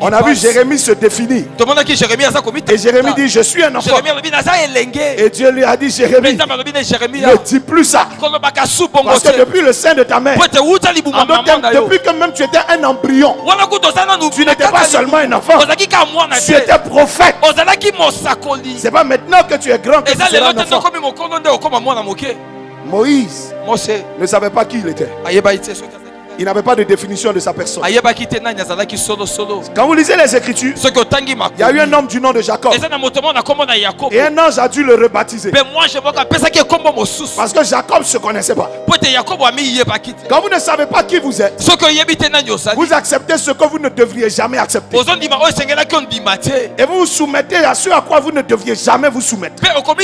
On a vu Jérémie se définir, et Jérémie dit, je suis un enfant. Et Dieu lui a dit, Jérémie, ne dis plus ça, parce que depuis le sein de ta mère, depuis que même tu étais un embryon, tu n'étais pas seulement un enfant, tu étais prophète. C'est pas maintenant que tu es grand que tu seras un enfant. Moïse ne savait pas qui il était. Il n'avait pas de définition de sa personne. Quand vous lisez les Écritures, il y a eu un homme du nom de Jacob. Et un ange a dû le rebaptiser. Parce que Jacob ne se connaissait pas. Quand vous ne savez pas qui vous êtes, vous acceptez ce que vous ne devriez jamais accepter. Et vous vous soumettez à ce à quoi vous ne devriez jamais vous soumettre. Pourquoi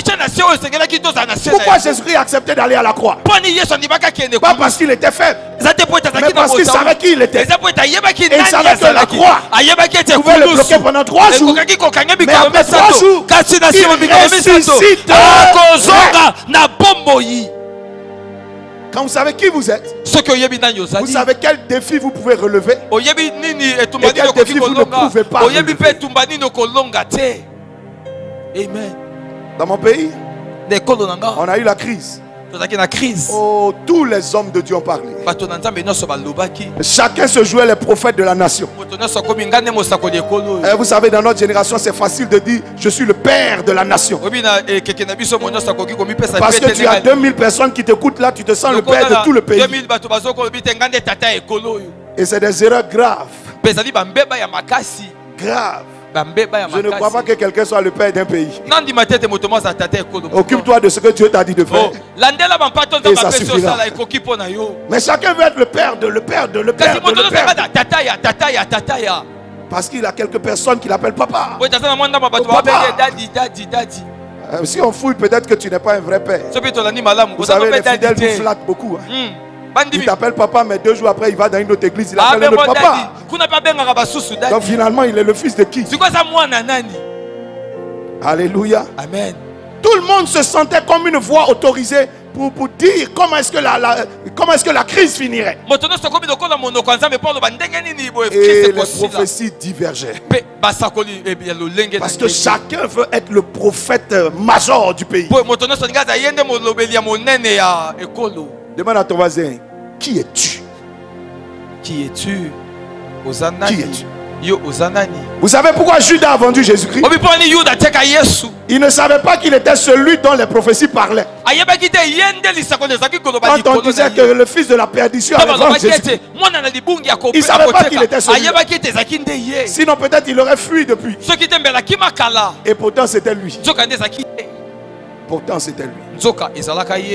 Jésus-Christ a accepté d'aller à la croix? Pas parce qu'il était faible, mais parce qu'il savait qui il était. Et il savait que la croix pouvait le bloquer pendant 3 jours. Mais après 3 jours, il ressuscite. Quand vous savez qui vous êtes, vous savez quel défi vous pouvez relever et quel défi vous ne pouvez pas relever. Amen. Dans mon pays, on a eu la crise. Oh, tous les hommes de Dieu ont parlé. Chacun se jouait les prophètes de la nation. Et vous savez, dans notre génération, c'est facile de dire je suis le père de la nation. Parce que tu as 2000 personnes qui t'écoutent là, tu te sens le père de tout le pays. Et c'est des erreurs graves. Graves. Je ne crois pas que quelqu'un soit le père d'un pays. Occupe-toi de ce que Dieu t'a dit de faire. Et ça suffira. Mais chacun veut être le père de le père de le père de le père. Parce qu'il a quelques personnes qui l'appellent papa. Si on fouille, peut-être que tu n'es pas un vrai père. Vous savez, les fidèles nous flattent beaucoup. Il t'appelle papa, mais 2 jours après, il va dans une autre église, il appelle un autre papa. Donc finalement, il est le fils de qui? Alléluia. Amen. Tout le monde se sentait comme une voix autorisée pour dire comment est-ce que la crise finirait. Et les prophéties divergeaient. Parce que chacun veut être le prophète major du pays. Demande à ton voisin, qui es-tu? Qui es-tu? Qui es-tu? Vous savez pourquoi Judas a vendu Jésus-Christ? Il ne savait pas qu'il était celui dont les prophéties parlaient. Quand on disait que le fils de la perdition allait vendre Jésus-Christ, il ne savait pas qu'il était celui-là. Sinon peut-être il aurait fui depuis. Et pourtant c'était lui. Pourtant c'était lui.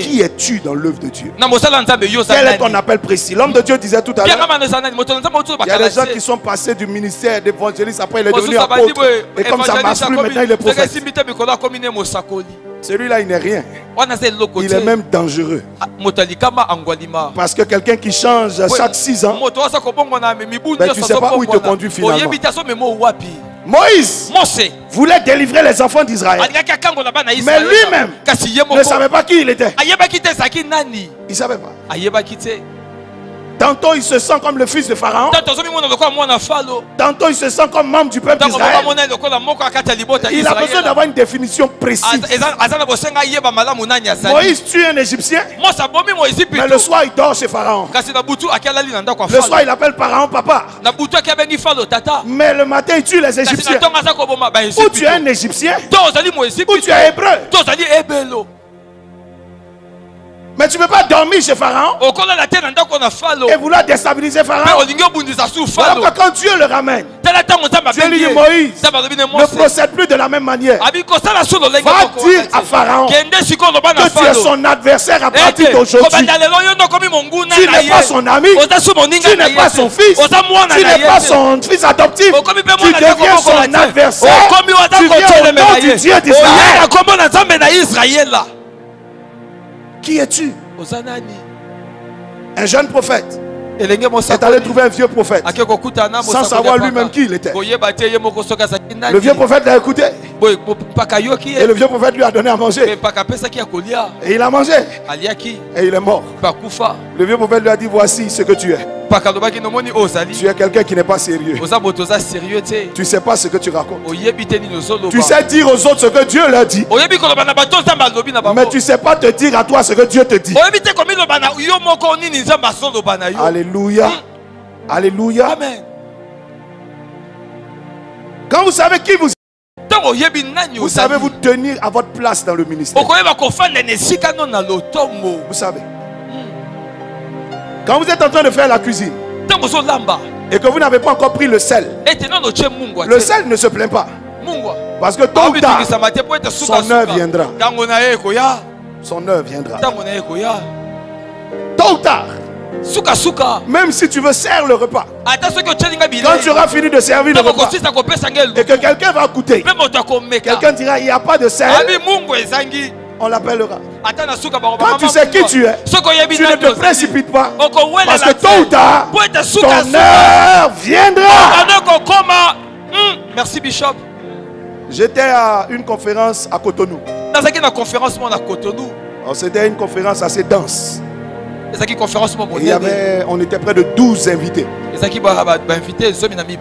Qui es-tu dans l'œuvre de Dieu? Quel est ton appel précis? L'homme de Dieu disait tout à l'heure, il y a des gens qui sont passés du ministère d'évangéliste, après il est devenu apôtre. Et comme ça ne marche plus, maintenant il est prophète. Celui-là il n'est rien. Il est même dangereux. Parce que quelqu'un qui change chaque 6 ans, ben, tu ne sais pas où il te conduit finalement. Moïse voulait délivrer les enfants d'Israël. Mais lui-même ne savait pas qui il était. Il ne savait pas. Tantôt il se sent comme le fils de Pharaon. Tantôt il se sent comme membre du peuple d'Israël. Il a besoin d'avoir une définition précise. Moïse tue un Égyptien. Mais le soir il dort chez Pharaon. Le soir il appelle Pharaon papa. Mais le matin il tue les Égyptiens. Ou tu es un Égyptien, ou tu es hébreu. Mais tu ne peux pas dormir chez Pharaon et vouloir déstabiliser Pharaon. Voilà quand Dieu le ramène, Dieu lui dit Moïse, ne procède plus de la même manière. Va dire à Pharaon que tu es son adversaire à partir d'aujourd'hui. Tu n'es pas son ami, tu n'es pas son fils, tu n'es pas son fils adoptif. Tu deviens son adversaire. Tu viens au nom du Dieu d'Israël. Qui es-tu? Un jeune prophète est allé trouver un vieux prophète sans savoir lui-même qui il était. Le vieux prophète l'a écouté et le vieux prophète lui a donné à manger et il a mangé et il est mort. Le vieux prophète lui a dit voici ce que tu es. Tu es quelqu'un qui n'est pas sérieux. Tu ne sais pas ce que tu racontes. Tu sais dire aux autres ce que Dieu leur dit, mais tu ne sais pas te dire à toi ce que Dieu te dit. Alléluia. Alléluia. Amen. Quand vous savez qui vous êtes, vous savez vous tenir à votre place dans le ministère. Vous savez. Quand vous êtes en train de faire la cuisine et que vous n'avez pas encore pris le sel, le sel ne se plaint pas. Parce que tôt ou tard, son heure viendra. Son heure viendra. Tôt ou tard. Même si tu veux servir le repas, quand tu auras fini de servir le repas et que quelqu'un va goûter, quelqu'un dira il n'y a pas de sel, on l'appellera. Quand tu sais qui tu es, tu ne te précipites pas, parce que tôt ou tard, ton heure viendra. Merci Bishop. J'étais à une conférence à Cotonou. C'était une conférence assez dense. On était près de 12 invités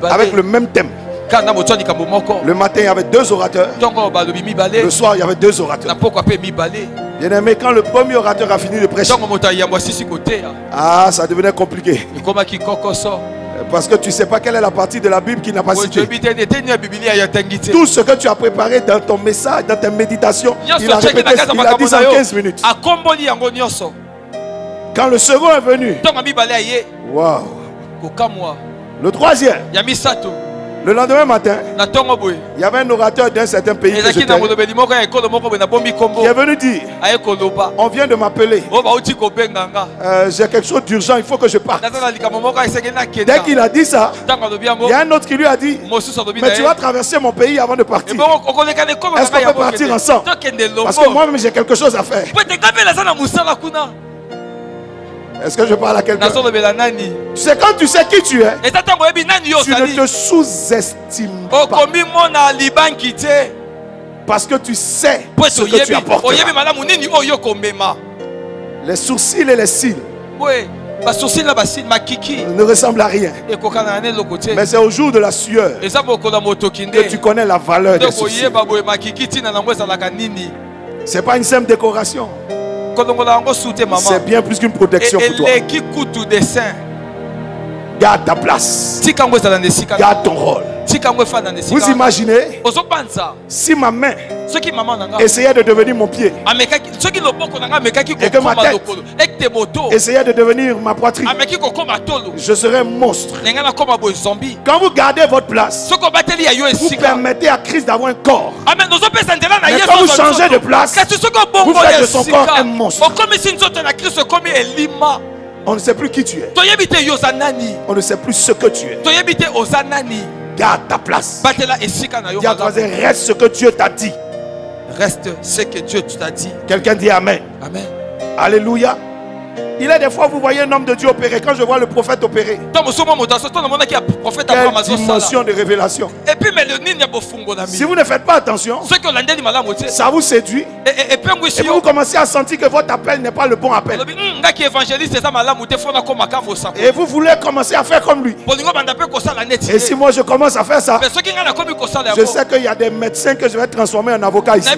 avec le même thème. Le matin il y avait 2 orateurs. Le soir il y avait 2 orateurs. Bien aimé, quand le premier orateur a fini de prêcher, ça devenait compliqué. Parce que tu ne sais pas quelle est la partie de la Bible qui n'a pas cité. Tout ce que tu as préparé dans ton message, dans tes méditations, il a répété, il a dit ça en 15 minutes. Quand le second est venu, wow. Le troisième, le lendemain matin, il y avait un orateur d'un certain pays que j'étais, qui est venu dire, on vient de m'appeler, j'ai quelque chose d'urgent, il faut que je parte. Dès qu'il a dit ça, il y a un autre qui lui a dit, mais tu vas traverser mon pays avant de partir. Est-ce qu'on peut partir ensemble? Parce que moi-même j'ai quelque chose à faire. Est-ce que je parle à quelqu'un? C'est quand tu sais qui tu es, tu ne te sous-estimes pas. Parce que tu sais ce que tu apportes. Les sourcils et les cils ne ressemblent à rien. Mais c'est au jour de la sueur que tu connais la valeur des sourcils. Ce n'est pas une simple décoration. C'est bien plus qu'une protection pour toi. Garde ta place. Garde ton rôle. Vous imaginez si ma main essayait de devenir mon pied et que ma tête essayait de devenir ma poitrine, je serais monstre. Quand vous gardez votre place, vous permettez à Christ d'avoir un corps. Mais quand vous changez de place, vous faites de son corps un monstre. On ne sait plus qui tu es. On ne sait plus ce que tu es. Garde ta place. Dis à toi, reste ce que Dieu t'a dit. Reste ce que Dieu t'a dit. Quelqu'un dit Amen. Amen. Alléluia. Il est des fois, vous voyez un homme de Dieu opérer. Quand je vois le prophète opérer, quelle dimension de révélation. Si vous ne faites pas attention, ça vous séduit. Et vous commencez à sentir que votre appel n'est pas le bon appel. Et vous voulez commencer à faire comme lui. Et si moi je commence à faire ça, je sais qu'il y a des médecins que je vais transformer en avocats ici.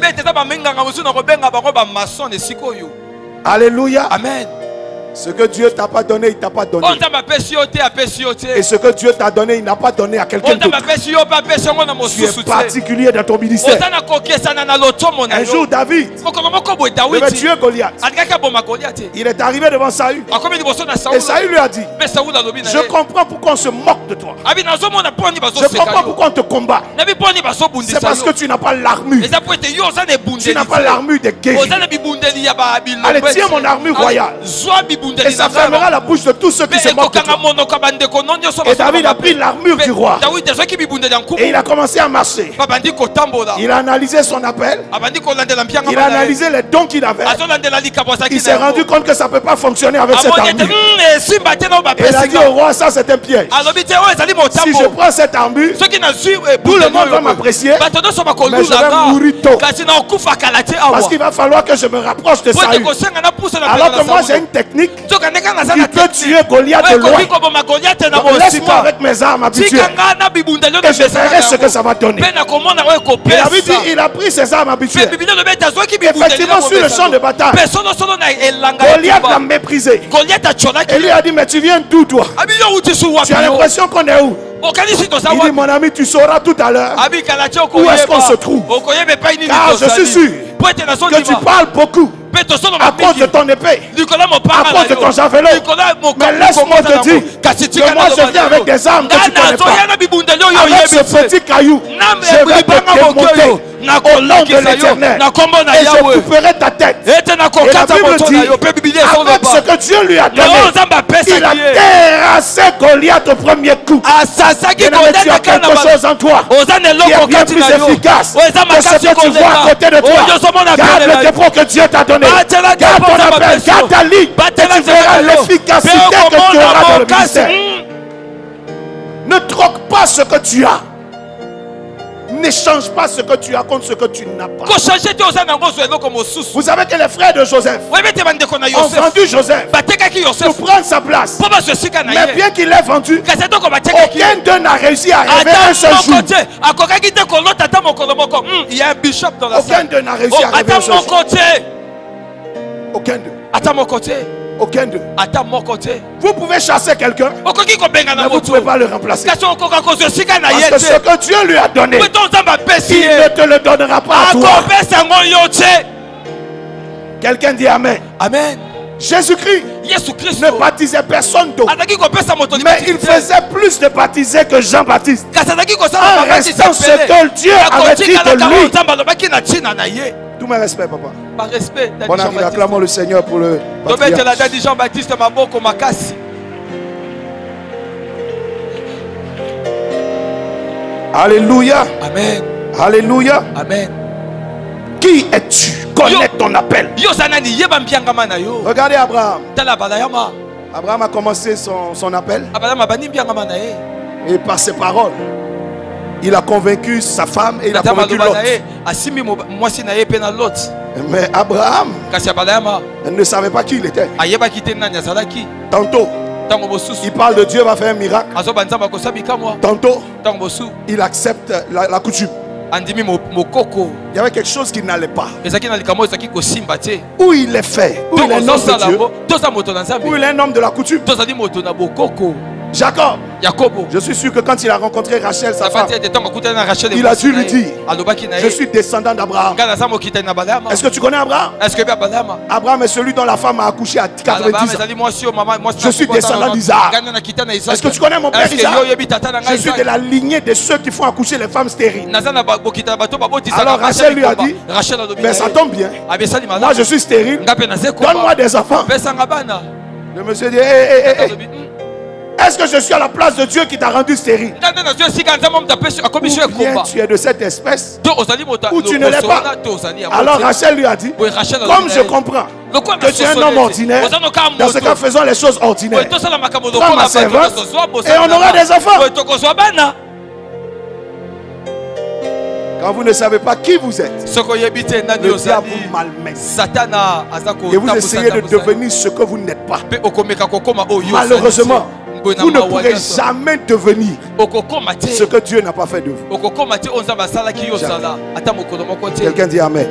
Alléluia. Amen. Ce que Dieu t'a pas donné, il t'a pas donné. Et ce que Dieu t'a donné, il n'a pas donné à quelqu'un d'autre. Tu es particulier dans ton ministère. Un jour, David devait tuer Goliath. Il est arrivé devant Saül. Et Saül lui a dit, je comprends pourquoi on se moque de toi. Je comprends pourquoi on te combat. C'est parce que tu n'as pas l'armure. Tu n'as pas l'armure des guerriers. Allez, tiens mon armure royale. Et ça fermera la bouche de tous ceux qui se moquent de toi. Et David a pris l'armure du roi. Et il a commencé à marcher. Il a analysé son appel. Il a analysé les dons qu'il avait. Il s'est rendu compte que ça ne peut pas fonctionner avec cette armure. Et il a dit au roi, ça c'est un piège. Si je prends cette armure, tout le monde va m'apprécier, mais je vais mourir tôt. Parce qu'il va falloir que je me rapproche de Saül. Alors que moi j'ai une technique qui peut tuer Goliath de loin. Donc laisse-moi avec mes armes habituelles et je verrai ce que ça va donner. Et David dit, il a pris ses armes habituelles. Effectivement, sur le champ de bataille, Goliath l'a méprisé. Et lui a dit, mais tu viens d'où toi? Tu as l'impression qu'on est où? Il dit, mon ami, tu sauras tout à l'heure où est-ce qu'on se trouve. Car je suis sûr que tu parles beaucoup à cause de ton épée, à cause de ton javelot. Mais laisse-moi te dire que moi je viens avec des armes que tu ne connais pas. Avec ce petit caillou, je vais te démonter au nom de l'Éternel. Et je couperai ta tête. Et la Bible dit, avec ce que Dieu lui a donné, il a terrassé Goliath au premier coup. Et tu as quelque chose en toi qui est bien plus efficace que ce que tu vois à côté de toi. Garde le dépôt que Dieu t'a donné. Garde ton appel, garde ta ligne. Et tu verras l'efficacité que tu auras dans le ministère. Ne troque pas ce que tu as. N'échange pas ce que tu as contre ce que tu n'as pas. Vous savez que les frères de Joseph ont vendu Joseph pour prendre sa place. Mais bien qu'il l'ait vendu, aucun d'eux n'a réussi à rêver un seul jour. Il y a un bishop dans la Aucun salle. d'eux n'a réussi à rêver un seul jour. Aucun d'eux. À mon côté. Aucun d'eux. À mon côté. Vous pouvez chasser quelqu'un, mais vous ne pouvez pas le remplacer. Parce que ce que Dieu lui a donné, il ne te le donnera pas à toi. Quelqu'un dit Amen. Amen. Jésus-Christ ne baptisait personne d'autre, mais il faisait plus de baptisés que Jean-Baptiste, en restant ce que Dieu avait dit de lui. Tous mes respects, papa. Par respect, bon avis, acclamons le Seigneur pour le Jean-Baptiste Maboko Makasi. Alléluia. Amen. Alléluia. Amen. Qui es-tu? Connais ton appel. Regardez Abraham. Abraham a commencé son appel. Et par ses paroles, il a convaincu sa femme et il a convaincu l'autre. Mais Abraham ne savait pas qui il était. Tantôt, il parle de Dieu va faire un miracle. Tantôt, il accepte la coutume. Il y avait quelque chose qui n'allait pas. Où il est fait, où il est un homme de Dieu, où il est un homme de la coutume. Jacob, je suis sûr que quand il a rencontré Rachel, sa femme, il a dû lui dire, je suis descendant d'Abraham. Est-ce que tu connais Abraham? Abraham est celui dont la femme a accouché à 90 ans. Je suis descendant d'Isaac. Est-ce que tu connais mon père Isaac? Je suis de la lignée de ceux qui font accoucher les femmes stériles. Alors Rachel lui a dit, mais ça tombe bien. Moi je suis stérile. Donne-moi des enfants. Le monsieur dit, est-ce que je suis à la place de Dieu qui t'a rendu stérile? Ou bien tu es de cette espèce ou tu ne l'es pas? Alors Rachel lui a dit, comme je comprends que tu es un homme ordinaire, dans ce cas faisons les choses ordinaires. Prends ma servante et on aura des enfants. Quand vous ne savez pas qui vous êtes, le diable vous malmène. Et vous essayez de devenir ce que vous n'êtes pas. Malheureusement, vous ne pourrez jamais devenir ce que Dieu n'a pas fait de vous. Quelqu'un dit Amen.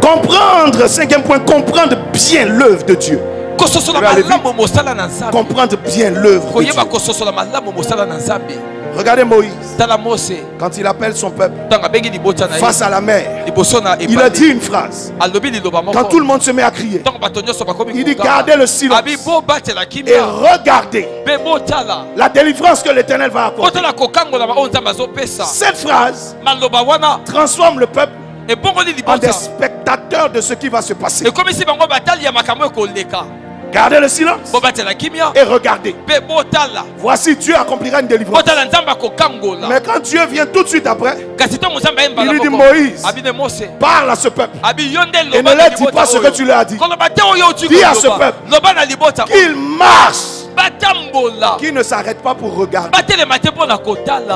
Comprendre, cinquième point, comprendre bien l'œuvre de Dieu. Comprendre bien l'œuvre de Dieu. Regardez Moïse, quand il appelle son peuple face à la mer, il a dit une phrase. Quand tout le monde se met à crier, il dit gardez le silence et regardez la délivrance que l'Éternel va apporter. Cette phrase transforme le peuple en des spectateurs de ce qui va se passer. Gardez le silence et regardez. Voici Dieu accomplira une délivrance. Mais quand Dieu vient tout de suite après, il lui dit Moïse, parle à ce peuple et ne leur dis pas ce que tu leur as dit. Dis à ce peuple qu'il marche, qui ne s'arrête pas pour regarder.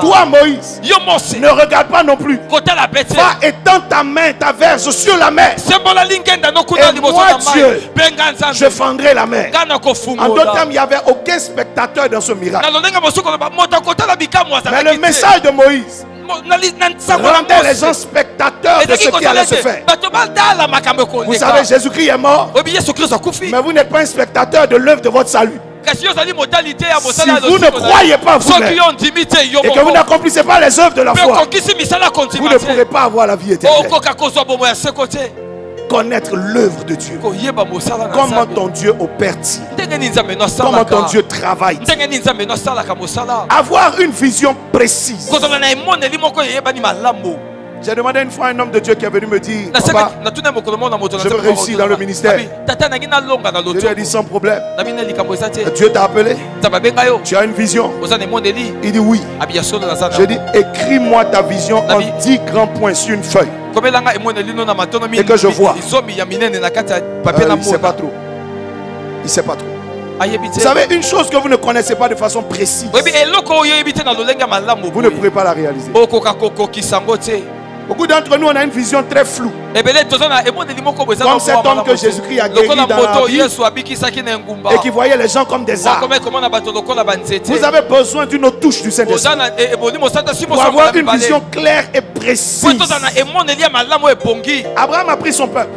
Toi Moïse, ne regarde pas non plus. Va étendre ta main, ta verge sur la mer. Et moi Dieu, je fendrai la mer. En d'autres termes, il n'y avait aucun spectateur dans ce miracle. Mais le message de Moïse rendait les gens spectateurs de ce qui allait se faire. Vous savez, Jésus-Christ est mort, mais vous n'êtes pas un spectateur de l'œuvre de votre salut. Si vous ne croyez pas vous-même et que vous n'accomplissez pas les œuvres de la foi, vous ne pourrez pas avoir la vie éternelle. Connaître l'œuvre de Dieu. Comment ton Dieu opère-t-il? Comment ton Dieu travaille? Avoir une vision précise. J'ai demandé une fois à un homme de Dieu qui est venu me dire Papa, je veux réussir dans le ministère. Je lui ai dit sans problème. Dieu t'a appelé? Tu as une vision? Il dit oui. J'ai dit écris-moi ta vision en 10 grands points sur une feuille et que je vois. Il ne sait pas trop. Il ne sait pas trop. Vous savez, une chose que vous ne connaissez pas de façon précise, vous ne pourrez pas la réaliser. Beaucoup d'entre nous, on a une vision très floue. Comme cet homme que Jésus-Christ a guéri dans la vie et qui voyait les gens comme des arbres. Vous avez besoin d'une autre touche du Saint-Esprit pour avoir une vision claire et précise. Abraham a pris son peuple.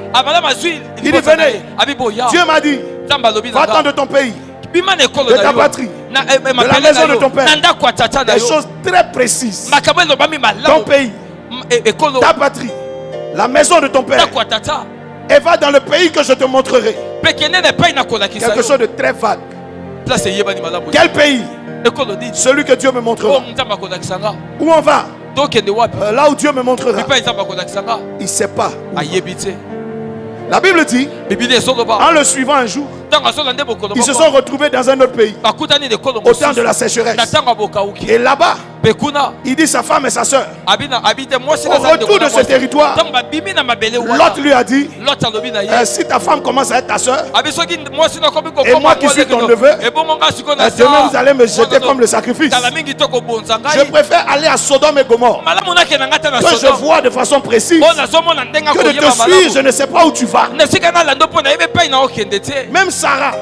Il dit venez. Dieu m'a dit va-t'en de ton pays, de ta patrie, de la maison de ton père. Des choses très précises. Ton pays, ta patrie, la maison de ton père, et va dans le pays que je te montrerai. Quelque chose de très vague. Quel pays? Celui que Dieu me montrera. Où on va? Là où Dieu me montrera. Il ne sait pas. La Bible dit, en le suivant un jour, ils se sont retrouvés dans un autre pays au temps de la sécheresse. Et là-bas, il dit sa femme et sa soeur. Au retour de ce territoire, l'autre lui a dit si ta femme commence à être ta soeur et moi qui suis ton neveu, demain vous allez me jeter comme le sacrifice. Je préfère aller à Sodome et Gomorrhe, que je vois de façon précise, que de te suivre, je ne sais pas où tu vas. Même Sarah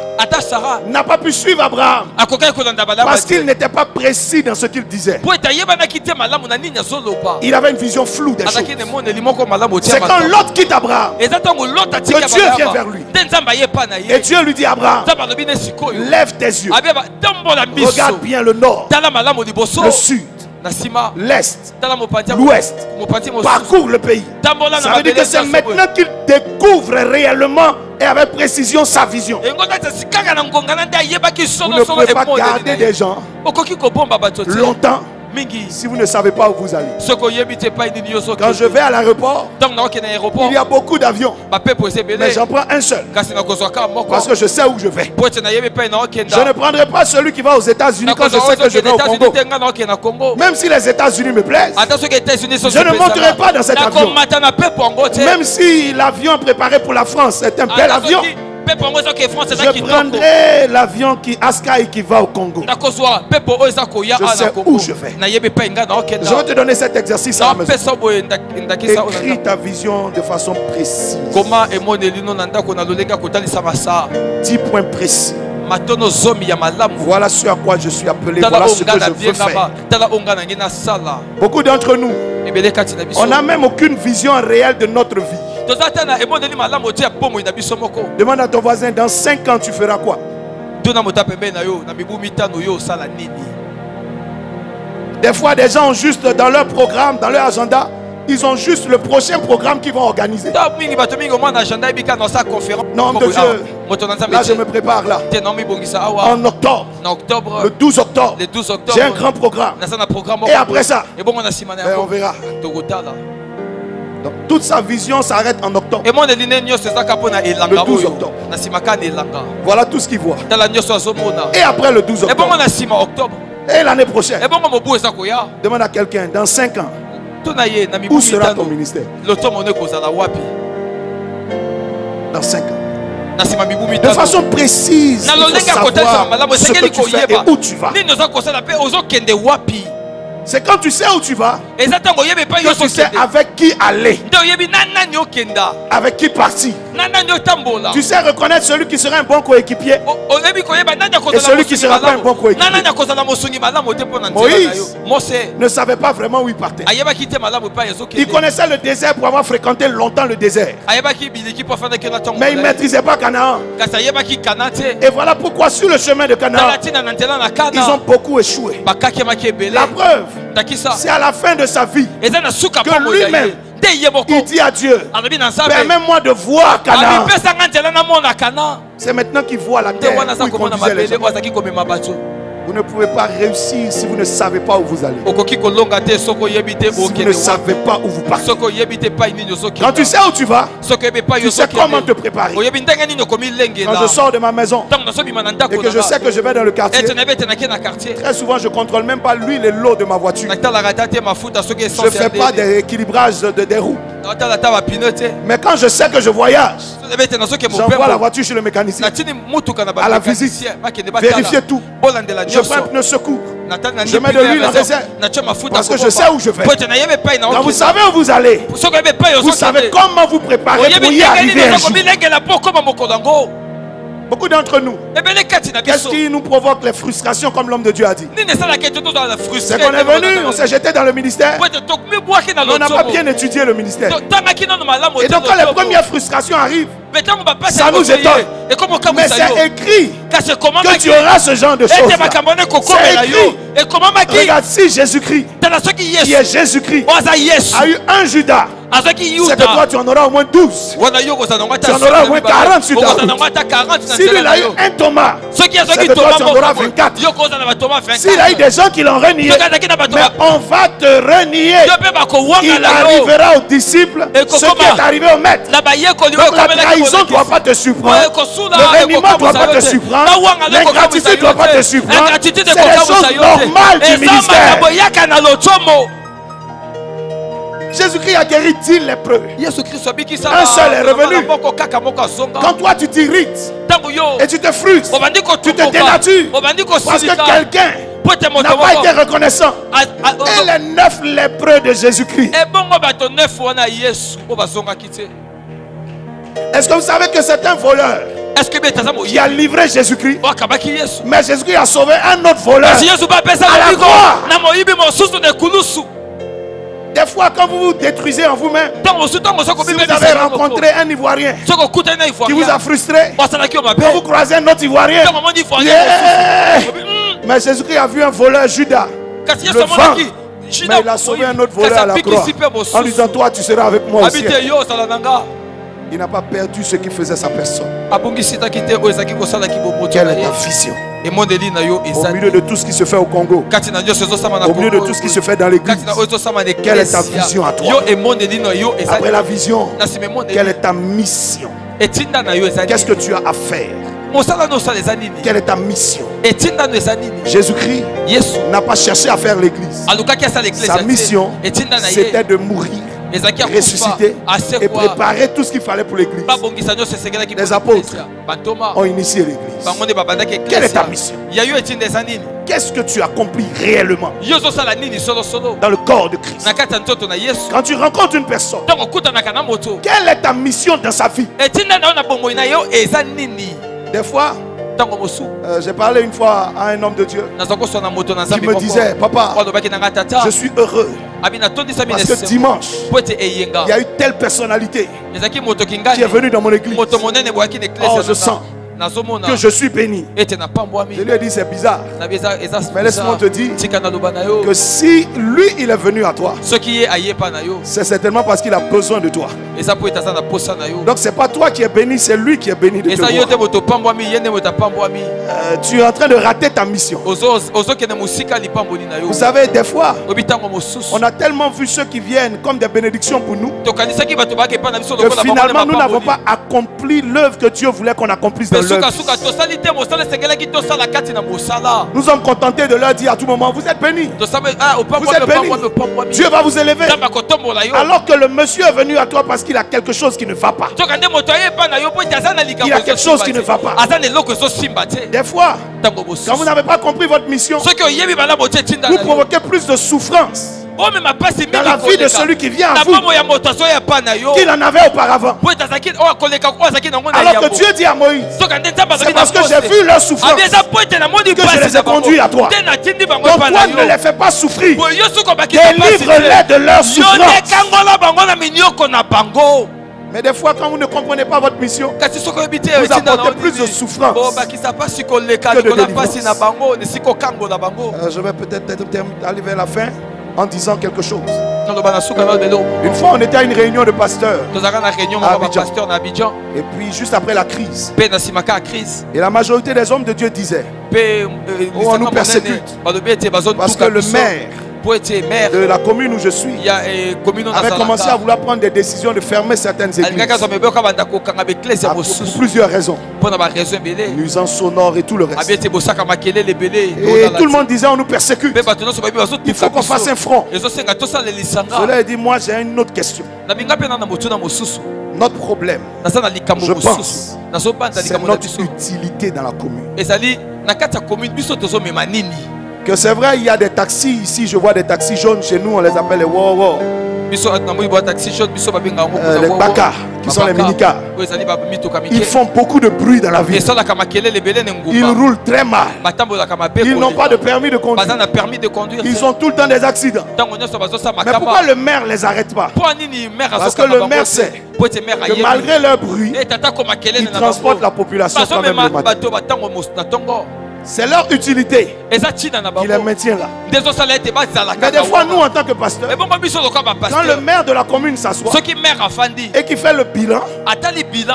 n'a pas pu suivre Abraham parce qu'il n'était pas précis dans ce qu'il disait. Il avait une vision floue des choses. C'est quand Lot quitte Abraham que Dieu vient vers lui. Et Dieu lui dit, Abraham, lève tes yeux, regarde bien le nord, le sud, l'est, l'ouest, parcours le pays. Ça veut dire que c'est maintenant qu'il découvre réellement et avec précision sa vision. Vous ne pouvez pas garder des gens longtemps si vous ne savez pas où vous allez. Quand je vais à l'aéroport, il y a beaucoup d'avions, mais j'en prends un seul parce que je sais où je vais. Je ne prendrai pas celui qui va aux États-Unis quand je sais que je vais au Congo. Même si les États-Unis me plaisent, je ne monterai pas dans cet avion. Même si l'avion préparé pour la France est un bel avion, je prendrai l'avion Askai qui va au Congo. Je sais où je vais. Je vais te donner cet exercice à la maison. Écris ta vision de façon précise. 10 points précis. Voilà ce à quoi je suis appelé. Voilà ce que je veux faire. Beaucoup d'entre nous, on n'a même aucune vision réelle de notre vie. Demande à ton voisin, dans 5 ans tu feras quoi? Des fois des gens ont juste dans leur programme, dans leur agenda, ils ont juste le prochain programme qu'ils vont organiser. Non, homme de Dieu, là je me prépare là. En octobre, le 12 octobre, j'ai un grand programme. Et après ça, on verra. Donc toute sa vision s'arrête en octobre. Le 12 octobre. Voilà tout ce qu'il voit. Et après le 12 octobre. Et l'année prochaine. Demande à quelqu'un, dans 5 ans, où sera ton ministère? Dans 5 ans. De façon précise, il faut savoir ce que tu fais et où tu vas. C'est quand tu sais où tu vas que tu sais avec qui aller, avec qui partir. Tu sais reconnaître celui qui sera un bon coéquipier et celui qui ne sera pas un bon coéquipier. Moïse ne savait pas vraiment où il partait. Il connaissait le désert pour avoir fréquenté longtemps le désert, mais il ne maîtrisait pas Canaan. Et voilà pourquoi sur le chemin de Canaan, ils ont beaucoup échoué. La preuve, c'est à la fin de sa vie que lui-même il dit à Dieu, permets-moi de voir Canaan. C'est maintenant qu'il voit la terre où il conduisait les gens. Vous ne pouvez pas réussir si vous ne savez pas où vous allez. Si vous ne savez pas où vous partez. Quand tu sais où tu vas, tu sais comment te préparer. Quand je sors de ma maison et que je sais que je vais dans le quartier, très souvent je ne contrôle même pas l'huile et l'eau de ma voiture. Je ne fais pas d'équilibrage des roues. Mais quand je sais que je voyage, j'envoie la voiture chez le mécanicien à la visite, vérifier tout. Je prends un pneu secours, je mets de l'huile en réserve parce que je sais où je vais. Quand vous savez où vous allez, vous savez comment vous préparer pour y arriver un jour. Beaucoup d'entre nous, qu'est-ce qui nous provoque les frustrations comme l'homme de Dieu a dit? C'est qu'on est venu, on s'est jeté dans le ministère, on n'a pas bien étudié le ministère. Et donc quand les premières frustrations arrivent, ça nous étonne. Mais c'est écrit que tu auras ce genre de choses. C'est écrit. Regarde, si Jésus-Christ, qui est Jésus-Christ, a eu un Judas, c'est que toi tu en auras au moins 12. Tu en auras au moins 40 sur ta route. S'il a eu un Thomas, c'est que toi tu en auras 24. S'il a eu des gens qui l'ont renié, mais on va te renier. Il arrivera aux disciples ce qui est arrivé au maître. Donc la trahison ne doit pas te surprendre. Le reniement ne doit pas te surprendre. L'ingratitude ne doit pas te surprendre. C'est des choses normales du ministère. Jésus-Christ a guéri 10 lépreux. Un seul est revenu. Quand toi tu t'irrites et tu te frustres, tu te dénatures parce que quelqu'un n'a pas été reconnaissant. Et les 9 lépreux de Jésus-Christ. Est-ce que vous savez que c'est un voleur qui a livré Jésus-Christ. Mais Jésus-Christ a sauvé un autre voleur à la croix. Des fois, quand vous vous détruisez en vous-même, si vous avez rencontré un Ivoirien qui vous a frustré, quand vous croisez un autre Ivoirien, mais Jésus-Christ a vu un voleur, Judas, le vent, mais il a sauvé un autre voleur à la croix en disant, toi tu seras avec moi aussi. Il n'a pas perdu ce qui faisait sa personne. Quelle est ta vision? Au milieu de tout ce qui se fait au Congo, au milieu de tout ce qui se fait dans l'église, quelle est ta vision à toi? Après la vision, quelle est ta mission? Qu'est-ce que tu as à faire? Quelle est ta mission? Jésus-Christ n'a pas cherché à faire l'église. Sa mission, c'était de mourir, ressusciter et préparer tout ce qu'il fallait pour l'église. Les apôtres ont initié l'église. Quelle est ta mission? Qu'est-ce que tu accomplis réellement dans le corps de Christ? Quand tu rencontres une personne, quelle est ta mission dans sa vie? Des fois, j'ai parlé une fois à un homme de Dieu qui me disait, papa, je suis heureux parce que dimanche, il y a eu telle personnalité qui est venue dans mon église. Oh, je sens que je suis béni. Je lui ai dit, c'est bizarre, mais laisse-moi te dire que si lui il est venu à toi, c'est certainement parce qu'il a besoin de toi. Donc c'est pas toi qui es béni, c'est lui qui est béni de toi. Tu es en train de rater ta mission. Vous savez, des fois on a tellement vu ceux qui viennent comme des bénédictions pour nous que finalement nous n'avons pas accompli l'œuvre que Dieu voulait qu'on accomplisse dans l'œuvre. Nous sommes contentés de leur dire à tout moment, vous êtes bénis. Vous êtes bénis. Dieu va vous élever. Alors que le monsieur est venu à toi parce qu'il a quelque chose qui ne va pas. Il a quelque chose qui ne va pas. Des fois, quand vous n'avez pas compris votre mission, vous provoquez plus de souffrance dans la vie de celui qui vient à vous qu'il en avait auparavant. Alors que Dieu dit à Moïse, c'est parce que j'ai vu leur souffrance que je les ai conduits à toi. Donc toi ne les fais pas souffrir, délivre-les de leur souffrance. Mais des fois, quand vous ne comprenez pas votre mission, vous apportez plus de souffrance que de délivrance. Je vais peut-être aller vers la fin en disant quelque chose. Une fois, on était à une réunion de pasteurs à Abidjan. Et puis, juste après la crise, et la majorité des hommes de Dieu disaient, oh, on nous persécute parce que le maire de la commune où je suis avait commencé à vouloir prendre des décisions de fermer certaines églises pour plusieurs raisons, nuisances sonores et tout le reste. Et tout le monde disait, on nous persécute, il faut qu'on fasse un front. Cela dit, moi j'ai une autre question. Notre problème, je pense, c'est notre utilité dans la commune. Que c'est vrai, il y a des taxis ici, je vois des taxis jaunes chez nous, on les appelle les Wow. Les Baka, qui sont les minicars. Ils font beaucoup de bruit dans la ville. Ils roulent très mal. Ils n'ont pas de permis de conduire. Ils ont tout le temps des accidents. Mais pourquoi le maire ne les arrête pas? Parce que le maire sait que malgré leur bruit, ils transportent la population quand même le matin. C'est leur utilité qui les maintient là. Mais des fois, nous en tant que pasteurs, quand le maire de la commune s'assoit et qui fait le bilan,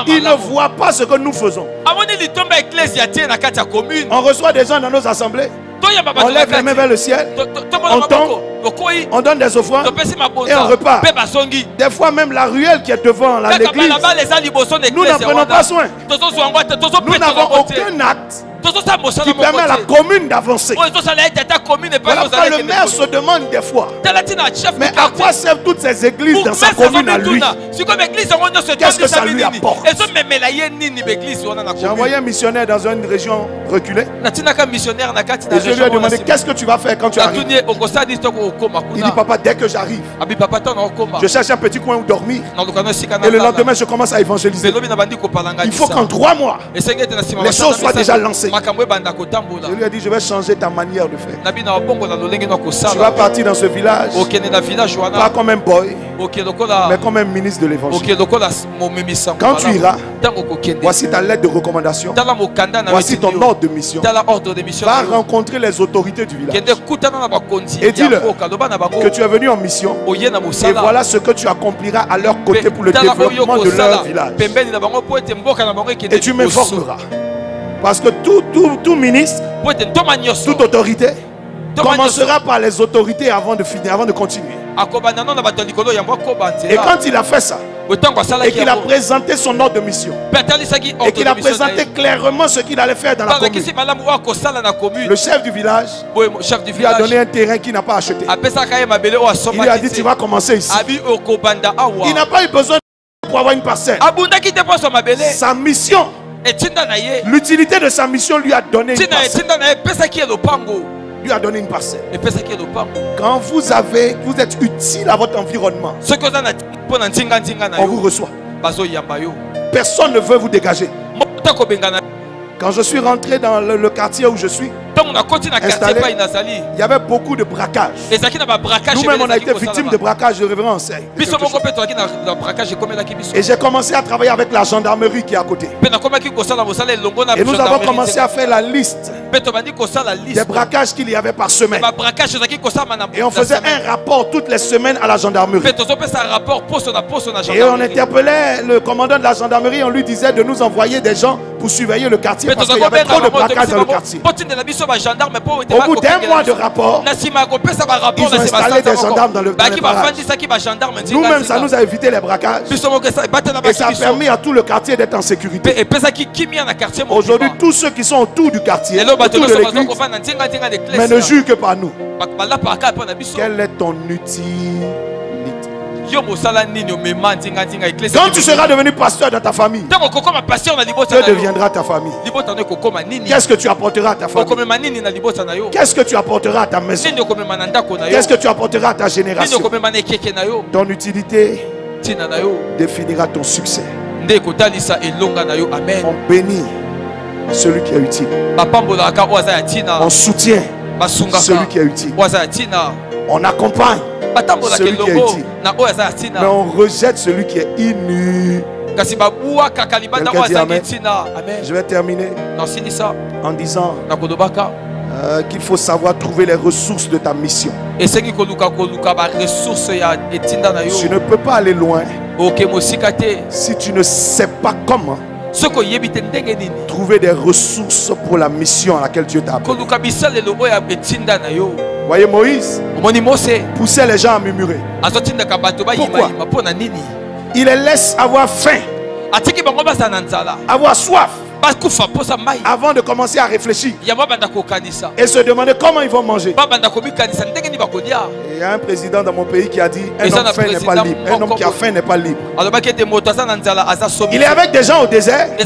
il ne voit pas ce que nous faisons. On reçoit des gens dans nos assemblées, on lève les mains vers le ciel, on tombe, on donne des offrandes et on repart. Des fois même la ruelle qui est devant l'église, nous n'en prenons pas soin. Nous n'avons aucun acte qui permet à la commune d'avancer. Voilà pourquoi le maire se demande des fois, mais à quoi servent toutes ces églises dans sa commune à lui? Qu'est-ce que ça lui apporte? J'ai envoyé un missionnaire dans une région reculée et je lui ai demandé, qu'est-ce que tu vas faire quand tu arrives? Il dit, papa, dès que j'arrive, je cherche un petit coin où dormir. Et le lendemain, je commence à évangéliser. Il faut qu'en 3 mois, les choses soient déjà lancées. Je lui ai dit, je vais changer ta manière de faire. Tu vas partir dans ce village, pas comme un boy, mais comme un ministre de l'évangile. Quand tu iras, voici ta lettre de recommandation. Voici ton ordre de mission. Va rencontrer les autorités du village. Et dis-leur que tu es venu en mission. Et voilà ce que tu accompliras à leur côté pour le développement de leur village. Et tu m'informeras. Parce que tout ministre, toute autorité commencera par les autorités avant de finir, avant de continuer. Et quand il a fait ça, et qu'il a présenté son ordre de mission, et qu'il a présenté clairement ce qu'il allait faire dans la commune, le chef du village lui a donné un terrain qu'il n'a pas acheté. Il lui a dit, tu vas commencer ici. Il n'a pas eu besoin pour avoir une parcelle. Sa mission, l'utilité de sa mission lui a donné une parcelle. Lui a donné une parcelle. Quand vous êtes utile à votre environnement, on vous reçoit. Personne ne veut vous dégager. Quand je suis rentré dans le quartier où je suis installé, il y avait beaucoup de braquages. Nous-mêmes, on a été victimes de braquages, de révérend enseigne. Et j'ai commencé à travailler avec la gendarmerie qui est à côté. Et nous avons commencé à faire la liste des braquages qu'il y avait par semaine. Et on faisait un rapport toutes les semaines à la gendarmerie. Et on interpellait le commandant de la gendarmerie, on lui disait de nous envoyer des gens pour surveiller le quartier parce qu'il y avait trop de braquages dans le quartier. Au bout d'un mois de rapport, ils ont installé des gendarmes dans le parages. Nous-mêmes, ça nous a évité les braquages. Et ça a permis à tout le quartier d'être en sécurité. Aujourd'hui, tous ceux qui sont autour du quartier, autour de l'église, mais ne jugent que par nous. Quelle est ton utilité? Quand tu seras devenu pasteur dans ta famille, que deviendra ta famille? Qu'est-ce que tu apporteras à ta famille? Qu'est-ce que tu apporteras à ta maison? Qu'est-ce que tu apporteras à ta génération? Ton utilité définira ton succès. On bénit celui qui est utile. On soutient celui qui est utile. On accompagne celui qui est utile. Mais on rejette celui qui est inutile. Je vais terminer en disant qu'il faut savoir trouver les ressources de ta mission. Tu ne peux pas aller loin si tu ne sais pas comment trouver des ressources pour la mission à laquelle Dieu t'a appelé. Voyez Moïse poussait les gens à murmurer. Pourquoi? Il les laisse avoir faim, avoir soif, avant de commencer à réfléchir et se demander comment ils vont manger. Il y a un président dans mon pays qui a dit un homme faim n'est pas libre. Un homme qui a faim n'est pas libre. Il est avec des gens au désert et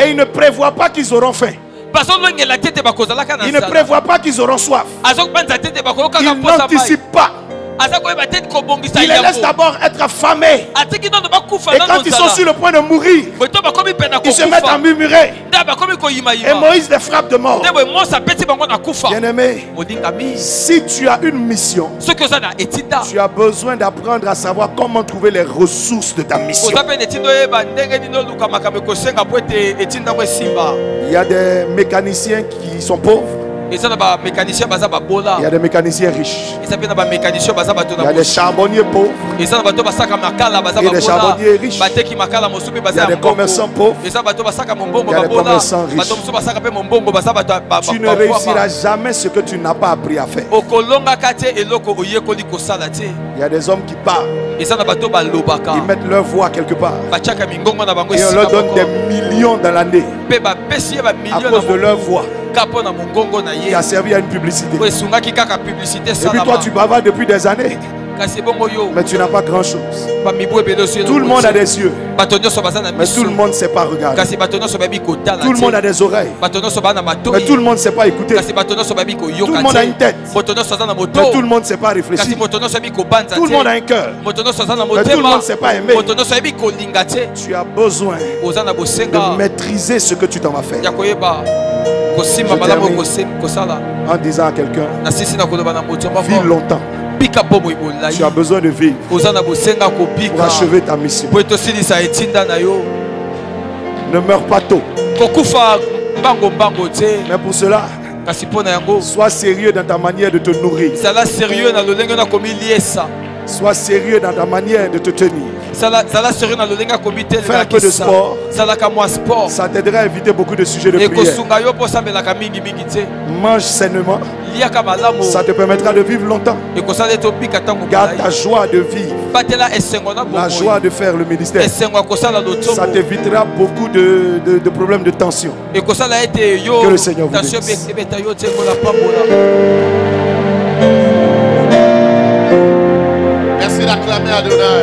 il ne prévoit pas qu'ils auront faim. Il ne prévoit pas qu'ils auront soif. Il n'anticipe pas. Il les laisse d'abord être affamés. Et quand ils sont sur le point de mourir, ils se mettent à murmurer. Et Moïse les frappe de mort. Bien-aimé, si tu as une mission, tu as besoin d'apprendre à savoir comment trouver les ressources de ta mission. Il y a des mécaniciens qui sont pauvres. Il y a des mécaniciens riches. Il y a des charbonniers pauvres. Et des charbonniers riches. Il y a des commerçants pauvres. Il y a des commerçants riches. Tu ne réussiras jamais ce que tu n'as pas appris à faire. Il y a des hommes qui parlent. Ils mettent leur voix quelque part. Et on leur donne des millions dans l'année à cause de leur voix qui a servi à une publicité. Et puis toi tu bavardes depuis des années, mais tu n'as pas grand chose. Tout le monde a des yeux. Mais tout le monde ne sait pas regarder. Tout le monde a des oreilles. Mais tout le monde ne sait pas écouter. Tout le monde a une tête. Mais tout le monde ne sait pas réfléchir. Tout le monde a un cœur. Mais tout le monde ne sait pas aimer. Tu as besoin de maîtriser ce que tu t'en vas faire. En disant à quelqu'un, vis longtemps. Tu as besoin de vivre pour achever ta mission. Ne meurs pas tôt. Mais pour cela, sois sérieux dans ta manière de te nourrir. Sois sérieux dans ta manière de te tenir. Fais un peu de sport. Ça t'aidera à éviter beaucoup de sujets de prière. Mange sainement. Ça te permettra de vivre longtemps. Garde ta joie de vivre. La joie de faire le ministère. Ça t'évitera beaucoup de problèmes de tension. Que le Seigneur vous bénisse. Merci d'acclamer Adonai.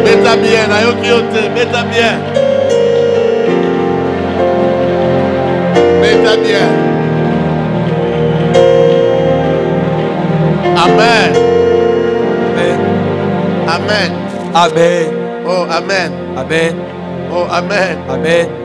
Mets-ta bien, mets-ta bien. Mets-ta bien. Amen. Amen. Amen. Oh, amen. Amen. Oh, amen. Amen.